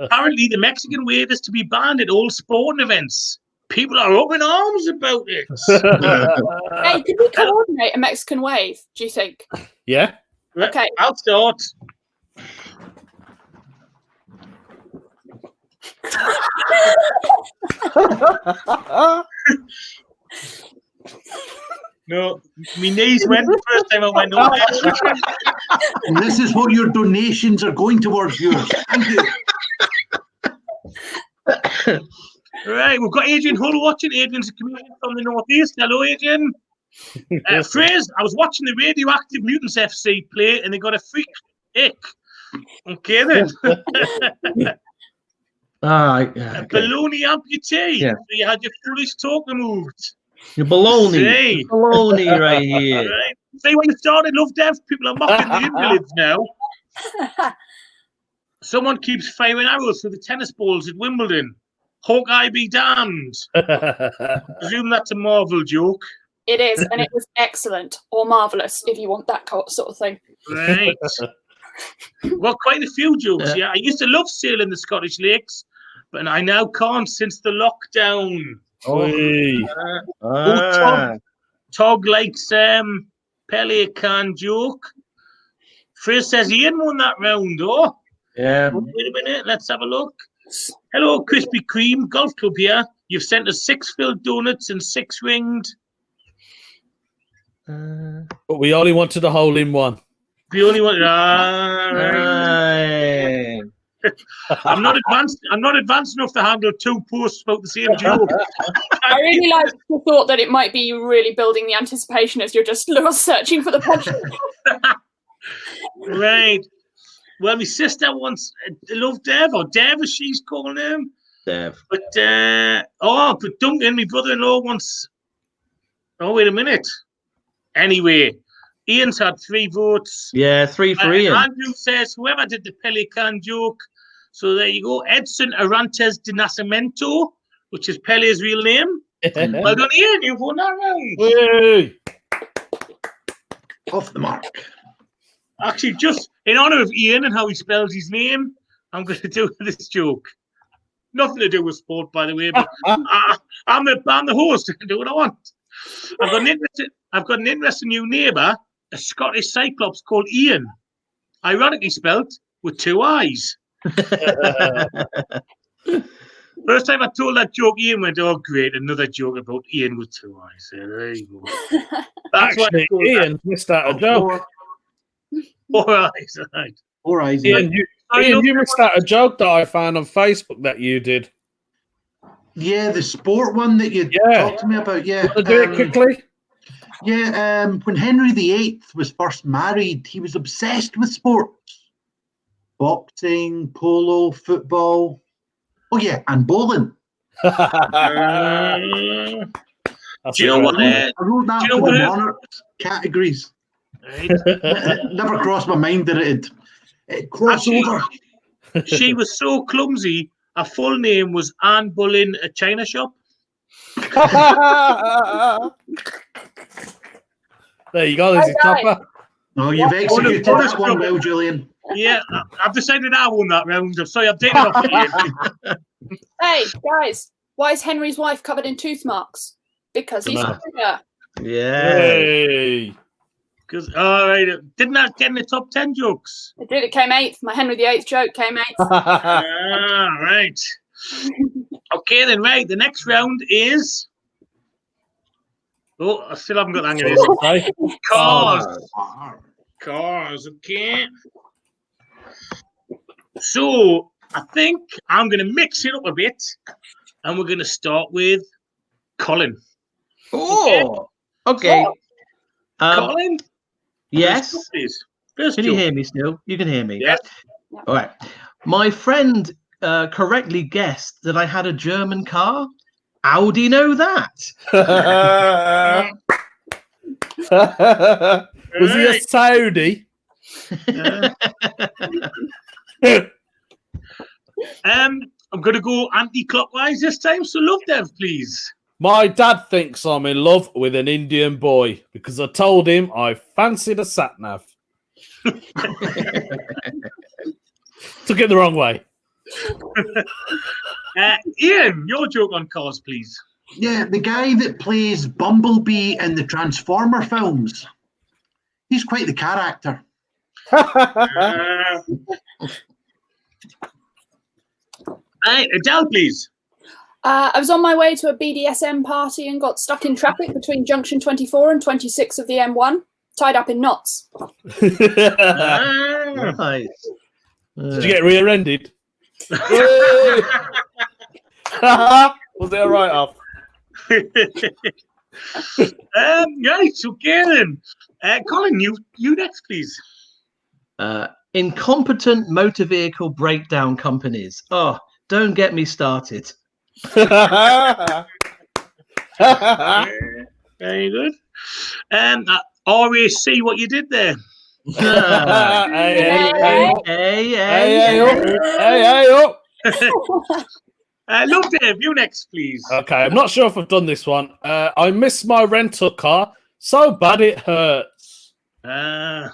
Apparently, the Mexican wave is to be banned at all sporting events. People are up in arms about it. Hey, could we coordinate a Mexican wave, do you think? Yeah. Okay. I'll start. No, my knees went the first time I went over. And this is what your donations are going towards, viewers. Thank you. Right, we've got Adrian Hull watching. Adrian's a comedian from the Northeast. Hello, Adrian. Fraser, I was watching the Radioactive Mutants FC play and they got a freak ick. Okay, then. A baloney amputee. Yeah. So you had your foolish talk removed. Your baloney. See? Baloney right here. Right. See, when you started Lovdev, people are mocking the invalids now. Someone keeps firing arrows through the tennis balls at Wimbledon. Hawkeye be damned. I presume that's a Marvel joke. It is, and it was excellent or marvellous if you want that sort of thing. Right. Well, quite a few jokes, yeah. I used to love sailing the Scottish lakes, but I now can't since the lockdown. Tog likes Pelican joke. Frizz says Ian won that round, Wait a minute, let's have a look. Hello, Krispy Kreme Golf Club here. You've sent us 6 filled donuts and 6 ringed. But we only wanted a hole in one. We only wanted. Right. I'm not advanced enough to handle 2 posts about the same joke. I really like the thought that it might be really building the anticipation as you're just searching for the punchline. Right. Well, my sister wants Lovdev, or Dev as she's calling him. Dev. But but Duncan, my brother-in-law, wants. Oh, wait a minute. Anyway, Ian's had 3 votes. Yeah, 3 for Ian. Andrew says whoever did the Pelican joke. So there you go. Edson Arantes de Nascimento, which is Pele's real name. Well done, Ian. You've won that round. Hey. Off the mark. Actually, just in honour of Ian and how he spells his name, I'm going to do this joke. Nothing to do with sport, by the way, but I'm the host. I can do what I want. I've got an interesting new neighbour, a Scottish Cyclops called Ian, ironically spelt with 2 I's. First time I told that joke, Ian went, "Oh, great, another joke about Ian with 2 I's." So there you go. That's Actually, Ian missed out a joke. 4 I's, right. 4 I's. Ian, you missed out a joke that I found on Facebook that you did. Yeah, the sport one that you talked to me about. Yeah. Want to do it quickly? Yeah, when Henry VIII was first married, he was obsessed with sports. Boxing, polo, football. Oh, yeah, and bowling. Do you know what? I wrote that for the Monarchs categories. Right. Never crossed my mind that it'd cross over. She was so clumsy, her full name was Anne Bullin, a China shop. There you go, there's your topper. No, you've executed that one well, Julian. Yeah, I've decided I won that round. I'm sorry, I've taken off again. Hey, guys, why is Henry's wife covered in tooth marks? Because he's a singer. Yeah. Hey. Because, all right, didn't that get in the top 10 jokes? It did. It came 8th. My Henry VIII joke came 8th. Right. Okay, then, right. The next round is. Oh, I still haven't got the hang of this. Cars, okay. So, I think I'm going to mix it up a bit, and we're going to start with Colin. Oh, okay. Colin? Yes. First can you hear me still? You can hear me? Yeah. All right. My friend correctly guessed that I had a German car. How do you know that? Was he a Saudi? I'm going to go anti-clockwise this time, so Lovdev, please. My dad thinks I'm in love with an Indian boy because I told him I fancied a sat-nav. Took it the wrong way. Ian, your joke on cars, please. Yeah, the guy that plays Bumblebee in the Transformer films. He's quite the character. Adele, please. I was on my way to a BDSM party and got stuck in traffic between junction 24 and 26 of the M1, tied up in knots. Nice. Did you get rear-ended? Was it a write-off? Right, okay then. Colin, you next, please. Incompetent motor vehicle breakdown companies. Oh, don't get me started. Very good. Always see what you did there. Lovdev, you next, please. Okay, I'm not sure if I've done this one. I miss my rental car so bad it hurts. So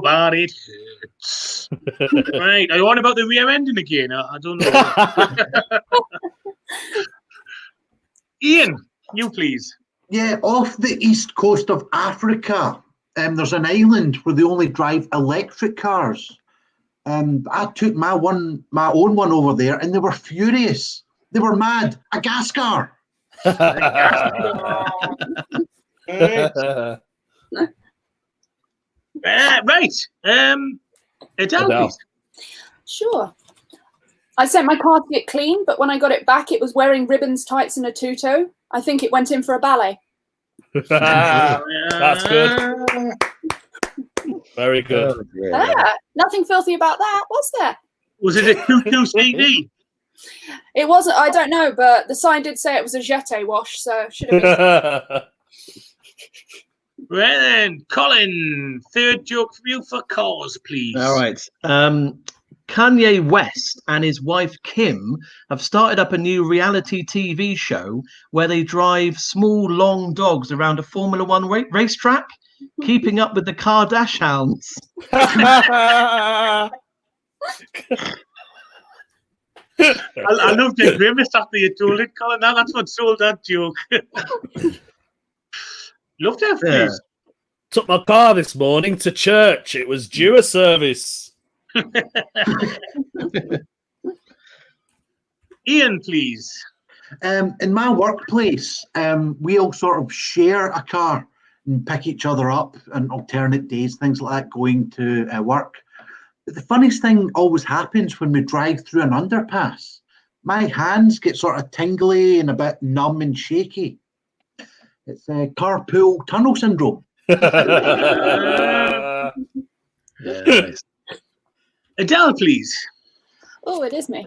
bad it hurts. Right, are you on about the rear ending again? I don't know. Ian, you please. Yeah, off the east coast of Africa, there's an island where they only drive electric cars. I took my own one over there, and they were furious They were mad. A gas car. Right. Adele, please. Sure. I sent my car to get clean, but when I got it back, it was wearing ribbons, tights, and a tutu. I think it went in for a ballet. That's good. Very good. Nothing filthy about that, was there? Was it a tutu CD? It wasn't. I don't know, but the sign did say it was a jeté wash, so should have been. Right then, Colin, third joke from you for cars, please. All right. Kanye West and his wife Kim have started up a new reality TV show where they drive small, long dogs around a Formula One racetrack, keeping up with the Kardashians. I love the grimace after you told it, Colin. That's what sold that joke. Lovdev, please. Took my car this morning to church. It was due a service. Iain, please. In my workplace, we all sort of share a car and pick each other up on alternate days, things like that, going to work. But the funniest thing always happens when we drive through an underpass. My hands get sort of tingly and a bit numb and shaky. It's carpool tunnel syndrome. Nice. Adele, please. Oh, it is me.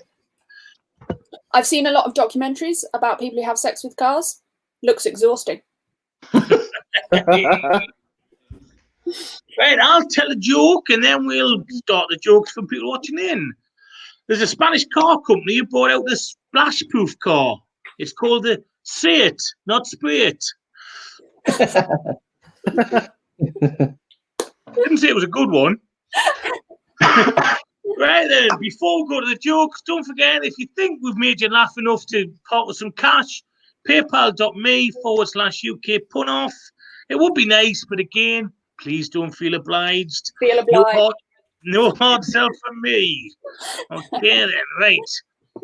I've seen a lot of documentaries about people who have sex with cars. Looks exhausting. Right, I'll tell a joke and then we'll start the jokes from people watching in. There's a Spanish car company who brought out this splash-proof car. It's called the Say It, Not Spray It. Didn't say it was a good one. Right then, before we go to the jokes, don't forget, if you think we've made you laugh enough to part with some cash, paypal.me/UK punoff. It would be nice, but again, please don't feel obliged. No hard sell from me. Okay then, right.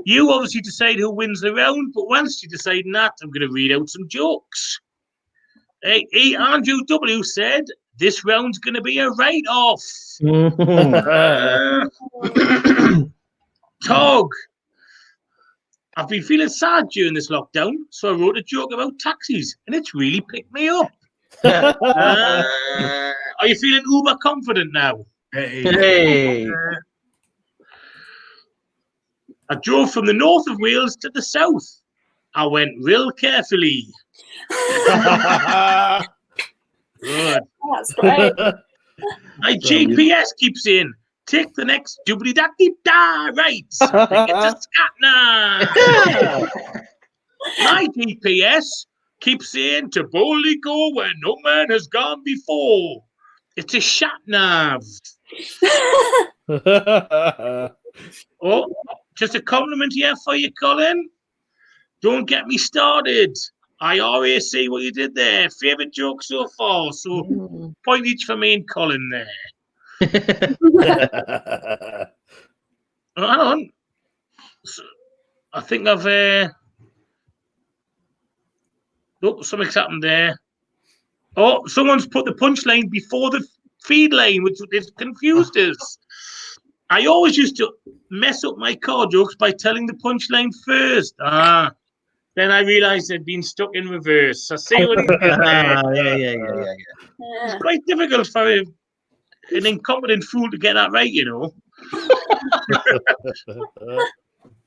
You obviously decide who wins the round, but once you decide that, I'm going to read out some jokes. Hey, Andrew W. said, this round's going to be a write-off. Tog. I've been feeling sad during this lockdown, so I wrote a joke about taxis, and it's really picked me up. Are you feeling uber confident now? Hey. I drove from the north of Wales to the south. I went real carefully. Good. That's great. My GPS keeps saying, take the next doobly-da-deep-da right. I think it's a scat now. My GPS keeps saying to boldly go where no man has gone before. It's a shat nav. Oh, just a compliment here for you, Colin. Don't get me started. I always see what you did there. Favourite joke so far. So point each for me and Colin there. Hang on. So, I think I've... Oh, something's happened there. Oh, someone's put the punchline before the feed line, which has confused us. I always used to mess up my car jokes by telling the punchline first. Then I realised they'd been stuck in reverse. I see what he did there. Yeah. It's quite difficult for an incompetent fool to get that right, you know.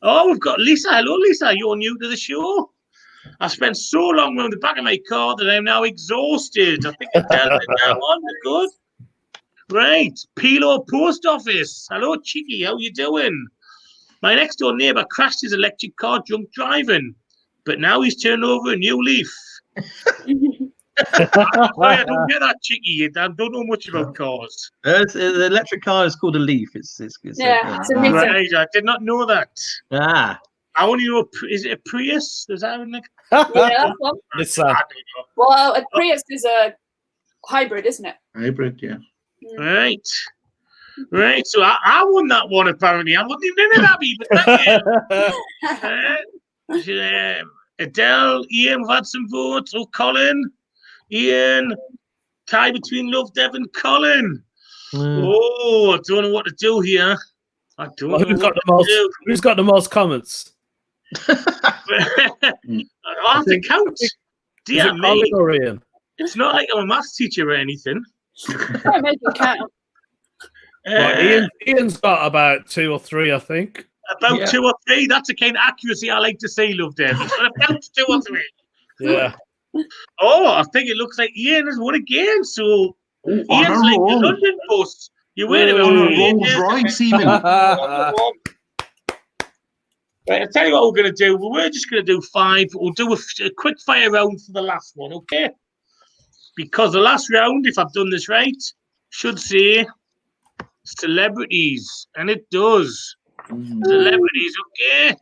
Oh, we've got Lisa. Hello, Lisa. You're new to the show. I spent so long around the back of my car that I'm now exhausted. I think I tell it now on. Good. Right. Pilo Post Office. Hello, Cheeky. How you doing? My next door neighbour crashed his electric car drunk driving, but now he's turned over a new leaf. Sorry, I don't get that, Cheeky. I don't know much about cars. The electric car is called a Leaf. It's it's right. I did not know that. I only know, is it a Prius? Is that like? Yeah, It's well, a Prius is a hybrid, isn't it? Hybrid, yeah. Right. So I won that one apparently. I wasn't even in it, Abby, but thank you. Adele, Ian, we've had some votes. Oh, Colin, Ian, tie between Lovdev and Colin. Oh, I don't know what to do here. I don't know who's got the most comments? I have to count. Dear me. Or Ian? It's not like I'm a maths teacher or anything. Don't make it count. Ian's got about 2 or 3, I think. About 2 or 3. That's the kind of accuracy I like to say, Lovdev. About 2 or 3. Yeah. Oh, I think it looks like Ian has won again. So Ian's like the London bus. You wait about Rolls Royce, even. Right, I'll tell you what we're going to do. We're just going to do 5. We'll do a quick fire round for the last one, okay? Because the last round, if I've done this right, should say celebrities. And it does. Celebrities, okay?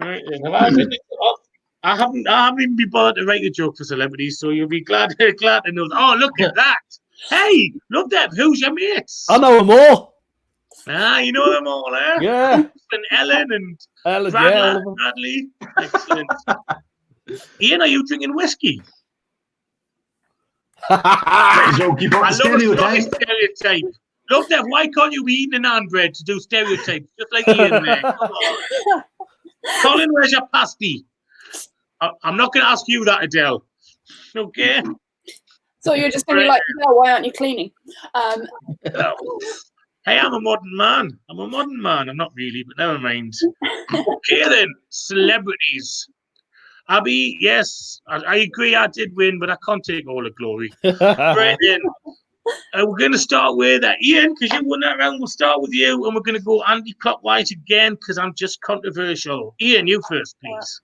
Right, I haven't even been bothered to write a joke for celebrities, so you'll be glad to know. Oh, look at that. Hey, Lovdev, who's your mates? I know them all. You know them all, eh? Yeah. And Ellen and Bradley. Excellent. Ian, are you drinking whiskey? I love a stereotype. Lovdev, why can't you be eating an bread to do stereotypes? Just like Ian there. Come on. Colin, where's your pasty? I'm not going to ask you that, Adele. Okay? So you're just going to be like, no, why aren't you cleaning? Hey, I'm a modern man. I'm not really, but never mind. Okay, then. Celebrities. Abby, yes, I agree I did win, but I can't take all the glory. Right then. We're going to start with Ian, because you won that round. We'll start with you, and we're going to go anti-clockwise again, because I'm just controversial. Ian, you first, please.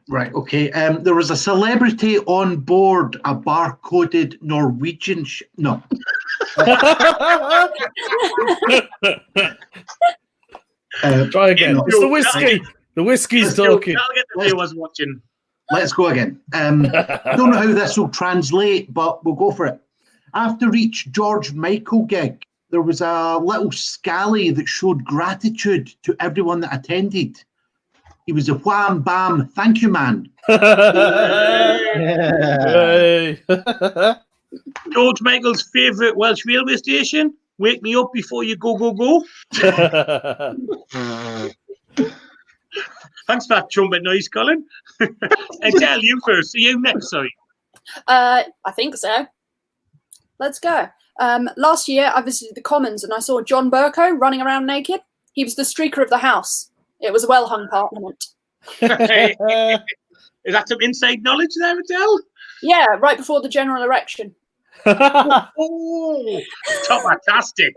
Right, okay. There was a celebrity on board a bar-coded Norwegian no. Try again. It's the whiskey. The whiskey's talking. I'll get the viewers watching. Let's go again. I don't know how this will translate, but we'll go for it. After each George Michael gig, there was a little scally that showed gratitude to everyone that attended. He was a wham bam, thank you, man. George Michael's favourite Welsh railway station. Wake me up before you go, go, go. Thanks for that trumpet noise, Colin. Adele, you first. You next, sorry. I think so. Let's go. Last year, I visited the Commons and I saw John Burko running around naked. He was the streaker of the house. It was a well-hung parliament. Is that some inside knowledge there, Adele? Yeah, right before the general election. Oh, top-fantastic.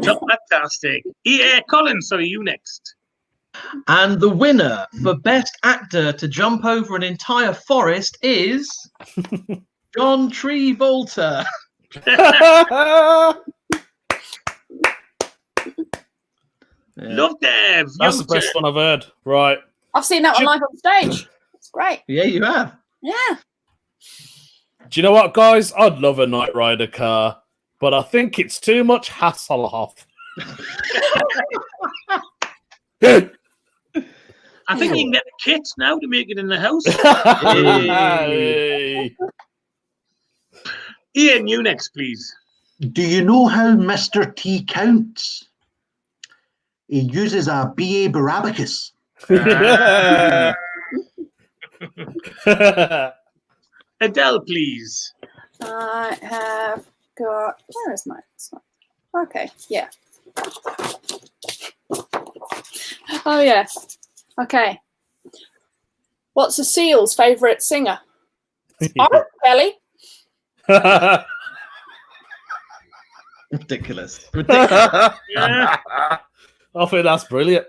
Top-fantastic. Colin, sorry, you next. And the winner for Best Actor to jump over an entire forest is John Travolta. Lovdev. That's the best one I've heard. Right. I've seen that one live on stage. It's great. Yeah, you have. Yeah. Do you know what, guys? I'd love a Knight Rider car, but I think it's too much hassle. I think you can get the kit now to make it in the house. Hey. Ian, you next, please. Do you know how Mr. T counts? He uses a BA Barabacus. Adele, please. I have got. Where is my? Okay, yeah. Oh yeah. Okay. What's a seal's favourite singer? Oh, Kelly. Ridiculous. Yeah. I think that's brilliant.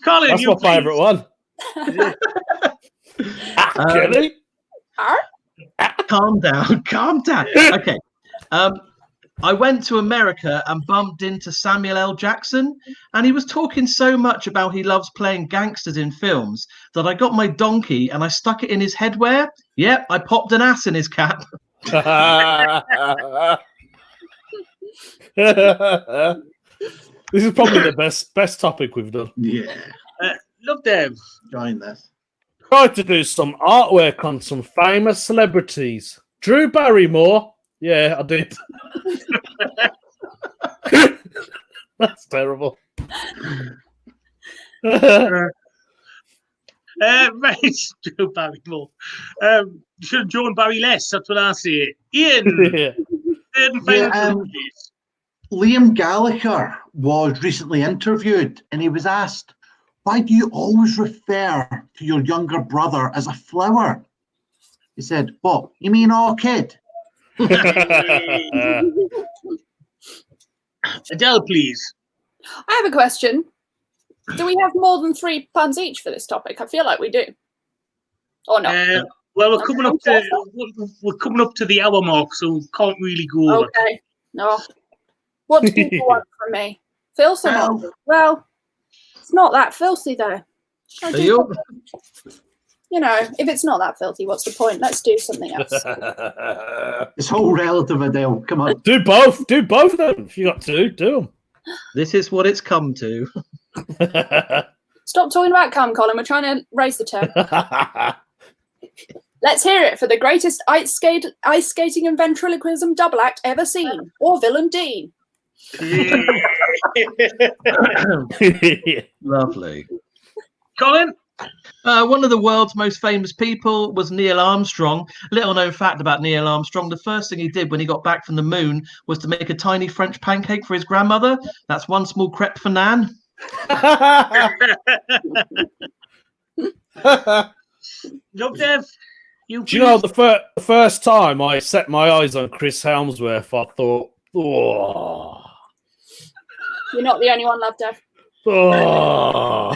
Colin, that's my favourite one. Kelly? Calm down. Calm down. Okay. I went to America and bumped into Samuel L. Jackson, and he was talking so much about he loves playing gangsters in films that I got my donkey and I stuck it in his headwear. Yep, I popped an ass in his cap. This is probably the best topic we've done. Yeah. Look, Lovdev. Join this. Tried to do some artwork on some famous celebrities. Drew Barrymore. Yeah, I did. That's terrible. Right, Drew Barrymore. You should have drawn Barry less. That's what I say. Ian, Yeah. third and final. Liam Gallagher was recently interviewed and he was asked, why do you always refer to your younger brother as a flower? He said, what, you mean orchid? Adele, please. I have a question. Do we have more than 3 puns each for this topic? I feel like we do. Or not? Well, we're coming up to the hour mark, so we can't really go over. Okay. No. What do people want from me? Filth or not? Well, it's not that filthy though. You know, if it's not that filthy, what's the point? Let's do something else. It's all relative, Adele. Come on. Do both. Do both of them. If you got to, do them. This is what it's come to. Stop talking about cum, Colin. We're trying to raise the temp. Let's hear it for the greatest ice skating and ventriloquism double act ever seen, or Villain Dean. Lovely. Colin? One of the world's most famous people was Neil Armstrong. Little known fact about Neil Armstrong, the first thing he did when he got back from the moon was to make a tiny French pancake for his grandmother. That's one small crepe for Nan. Lovdev, do you know the first time I set my eyes on Chris Helmsworth, I thought, oh. You're not the only one, Lovdev. Oh.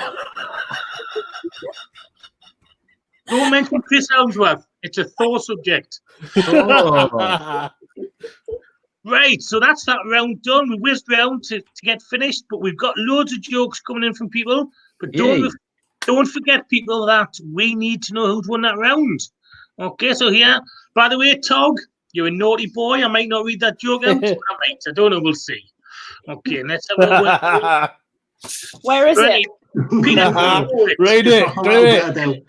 Don't mention Chris Helmsworth. It's a Thor subject. Oh. Right, so that's that round done. We whizzed round to get finished, but we've got loads of jokes coming in from people. But don't forget, people, that we need to know who's won that round. Okay, so here, by the way, Tog, you're a naughty boy. I might not read that joke out. I might. I don't know. We'll see. Okay, let's have a look. Where is it? Peter, read it. Do it.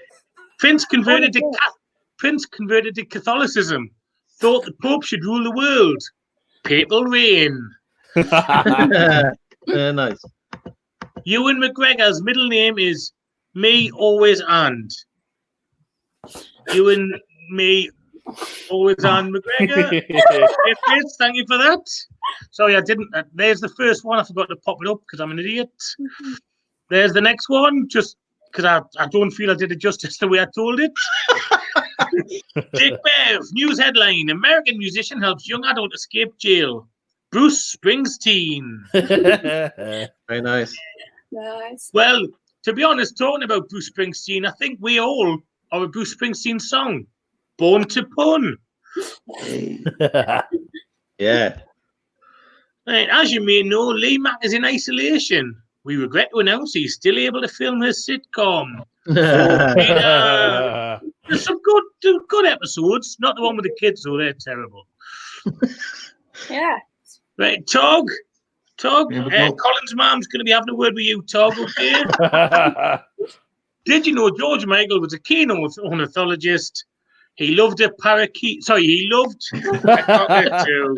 Prince converted to Catholicism. Thought the Pope should rule the world. Papal reign. Nice. Ewan McGregor's middle name is Me Always And. Ewan Me Always And McGregor. Thank you for that. Sorry, I didn't. There's the first one. I forgot to pop it up because I'm an idiot. There's the next one. Just because I don't feel I did it justice the way I told it. Dick Bev, news headline: American musician helps young adult escape jail. Bruce Springsteen. Very nice. Nice. Well, to be honest, talking about Bruce Springsteen, I think we all are a Bruce Springsteen song. Born to Pun. Yeah. Right, as you may know, Lee Mack is in isolation. We regret to announce he's still able to film his sitcom. There's some good episodes. Not the one with the kids, though. They're terrible. Yeah. Right, Tog. Colin's mom's going to be having a word with you, Tog, okay? Did you know George Michael was a keen ornithologist? He loved a parakeet. Sorry, he loved a cockatoo.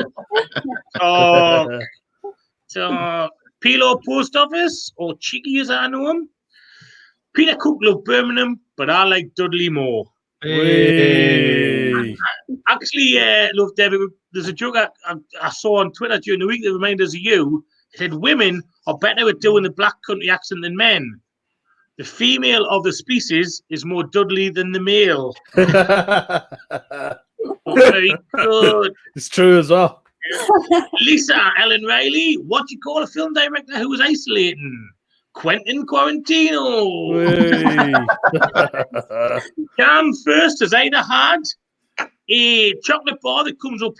Tog. Pelo Post Office, or Cheeky as I know him. Peter Cook loved Birmingham, but I like Dudley more. Hey. Actually, love David. There's a joke I saw on Twitter during the week that reminded us of you. It said women are better at doing the black country accent than men. The female of the species is more Dudley than the male. Very good. It's true as well. Lisa Ellen Riley, what do you call a film director who was isolating? Quentin Quarantino. Cam first has either had a chocolate bar that comes up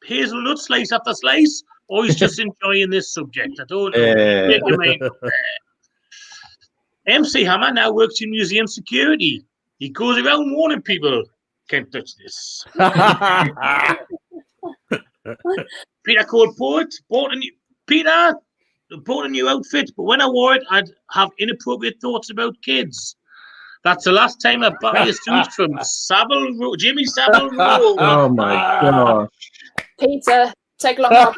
hazelnut slice after slice, or he's just enjoying this subject. I don't know. Make your mind up there. MC Hammer now works in museum security. He goes around warning people, can't touch this. Peter Cole Poet, Peter, bought a new outfit, but when I wore it, I'd have inappropriate thoughts about kids. That's the last time I buy a suit from Jimmy Savile Rowe. Oh my god. Peter, take long off.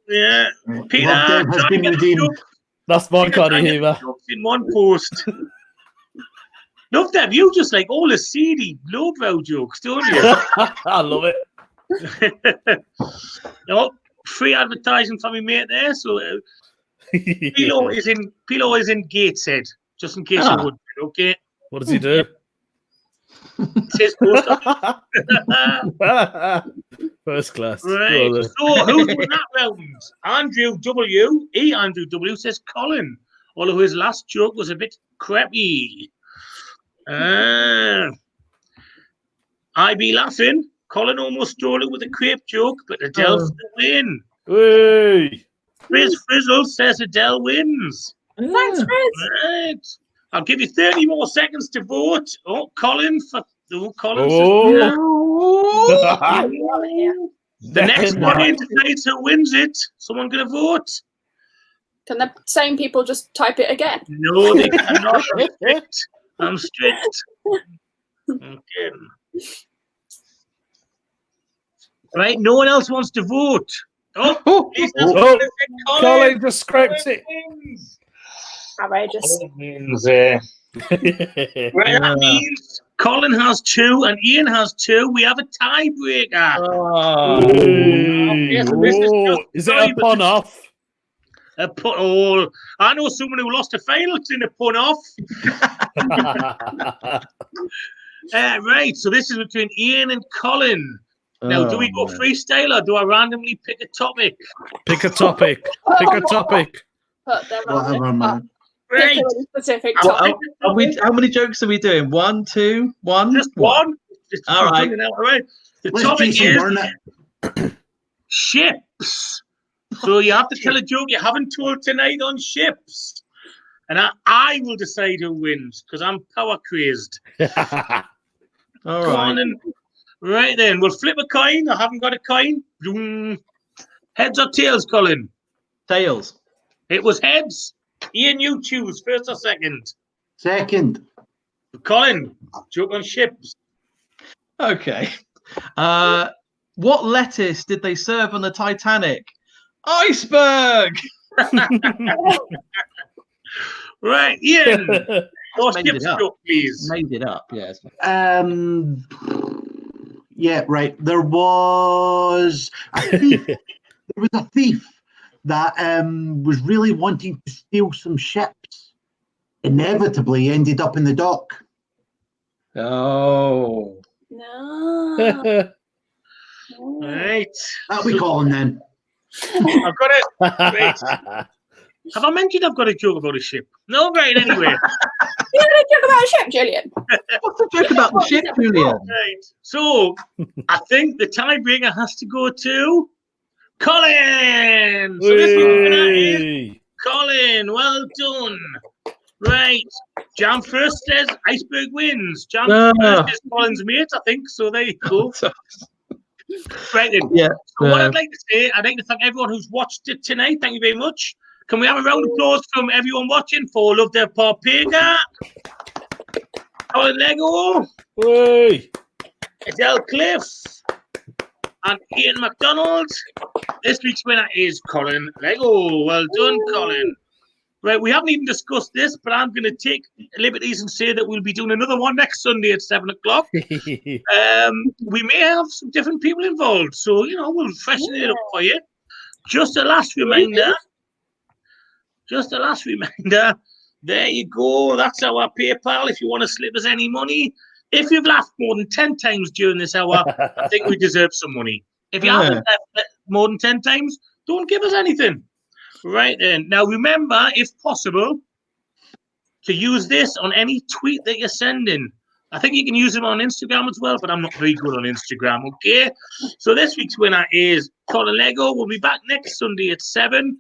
Yeah, Peter Lovdev has been redeemed. That's my kind of humour. in one post. Lovdev, you just like all the seedy lowbrow jokes, don't you? I love it. No, free advertising for me, mate. There, so Pilo is in Gateshead, just in case you would. Okay. What does he do? It's his post. First class. Right. Go on, So who's winning that round? Andrew W says Colin, although his last joke was a bit crappy. I be laughing. Colin almost stole it with a crepe joke, but Adele's the win. Hey. Frizzle says Adele wins. Thanks, Frizz. Right. I'll give you 30 more seconds to vote. Oh, Colin for Colin. The next one decides who wins it. Someone gonna vote? Can the same people just type it again? No, they cannot. I'm strict. Okay. Right, no one else wants to vote. Colin just scraped it. Outrageous. Right, that means Colin has 2 and Iain has 2. We have a tiebreaker. Is it a pun off? A pun. Oh, I know someone who lost a final in a pun off. Right, so this is between Iain and Colin. Now, do we go freestyle or do I randomly pick a topic? Pick a topic. Pick a topic. Whatever, man. Right. Specific How topic. many jokes are we doing? 1, 2, 1? Just one. All right. The Let's topic Jason is burn it. ships. So you have to tell a joke you haven't told tonight on ships. And I will decide who wins because I'm power crazed. All right. Right then, we'll flip a coin. I haven't got a coin. Heads or tails, Colin? Tails. It was heads. Iain, you choose first or second. Second. Colin, joke on ships. Okay. What lettuce did they serve on the Titanic? Iceberg. Right, Iain. Your Made ships it up. joke, please. Made it up, yes. Yeah, right. There was a thief. There was a thief that was really wanting to steal some ships. Inevitably ended up in the dock. Oh. No. Right. That'll be Colin then. I've got it. Right. Have I mentioned I've got a joke about a ship? No, right, anyway. You had a joke about a ship, Julian. What's the joke about the ship, Julian? Right. So, I think the tiebreaker has to go to Colin. So this week's winner is Colin. Well done. Right. Jam first says Iceberg wins. Jam first is Colin's mate, I think. So there you go. Right then. Yeah. So what I'd like to say, I'd like to thank everyone who's watched it tonight. Thank you very much. Can we have a round of applause from everyone watching for Lovdev Barpaga, Colin Lego, Adele Cliff, and Iain MacDonald. This week's winner is Colin Lego. Well done, Colin. Right, we haven't even discussed this, but I'm going to take liberties and say that we'll be doing another one next Sunday at 7 o'clock. We may have some different people involved, so, you know, we'll freshen it up for you. Just a last reminder. There you go. That's our PayPal if you want to slip us any money. If you've laughed more than 10 times during this hour, I think we deserve some money. If you haven't laughed more than 10 times, don't give us anything. Right then. Now, remember, if possible, to use this on any tweet that you're sending. I think you can use them on Instagram as well, but I'm not very good on Instagram, okay? So this week's winner is Colin Lego. We'll be back next Sunday at 7.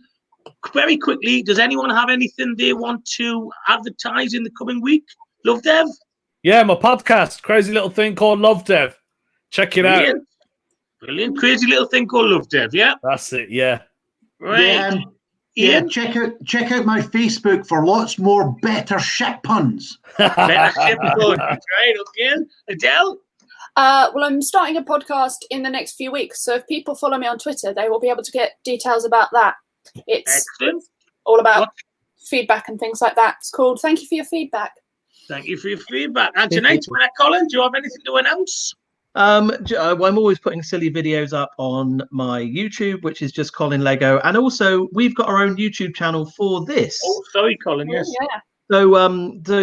Very quickly, does anyone have anything they want to advertise in the coming week? Lovdev? Yeah, my podcast, crazy little thing called Lovdev. Check it out. Brilliant. Crazy little thing called Lovdev, yeah? That's it, yeah. Right. Yeah, Ian? Yeah, check out my Facebook for lots more better shit puns. Better ship puns, right? Okay. Adele? Well, I'm starting a podcast in the next few weeks, so if people follow me on Twitter, they will be able to get details about that. It's Excellent. all about feedback and things like that. It's called Thank You for Your Feedback. Thank you for your feedback. And tonight, Colin, do you have anything to announce? I'm always putting silly videos up on my YouTube, which is just Colin Lego, and also we've got our own YouTube channel for this. Oh, sorry, Colin. Yes. Yeah.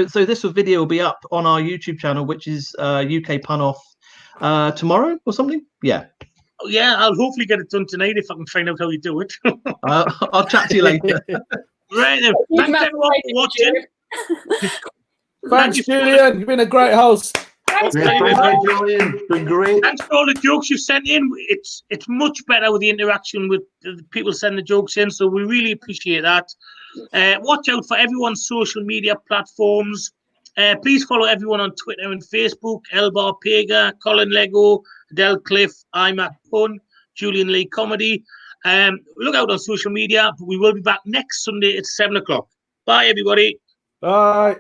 So this video will be up on our YouTube channel, which is UK Pun Off tomorrow or something. Yeah. Oh, yeah, I'll hopefully get it done tonight if I can find out how you do it. I'll chat to you later. Right then. Thanks everyone for watching. Thanks, Julian. You've been a great host. Thanks, Julian. Been great. Thanks for all the jokes you sent in. It's much better with the interaction with the people sending the jokes in, so we really appreciate that. Watch out for everyone's social media platforms. Please follow everyone on Twitter and Facebook. Barpaga, Colin Lego, Adele Cliff, Iain MacDonald, Julian Lee Comedy. Look out on social media. We will be back next Sunday at 7 o'clock. Bye, everybody. Bye.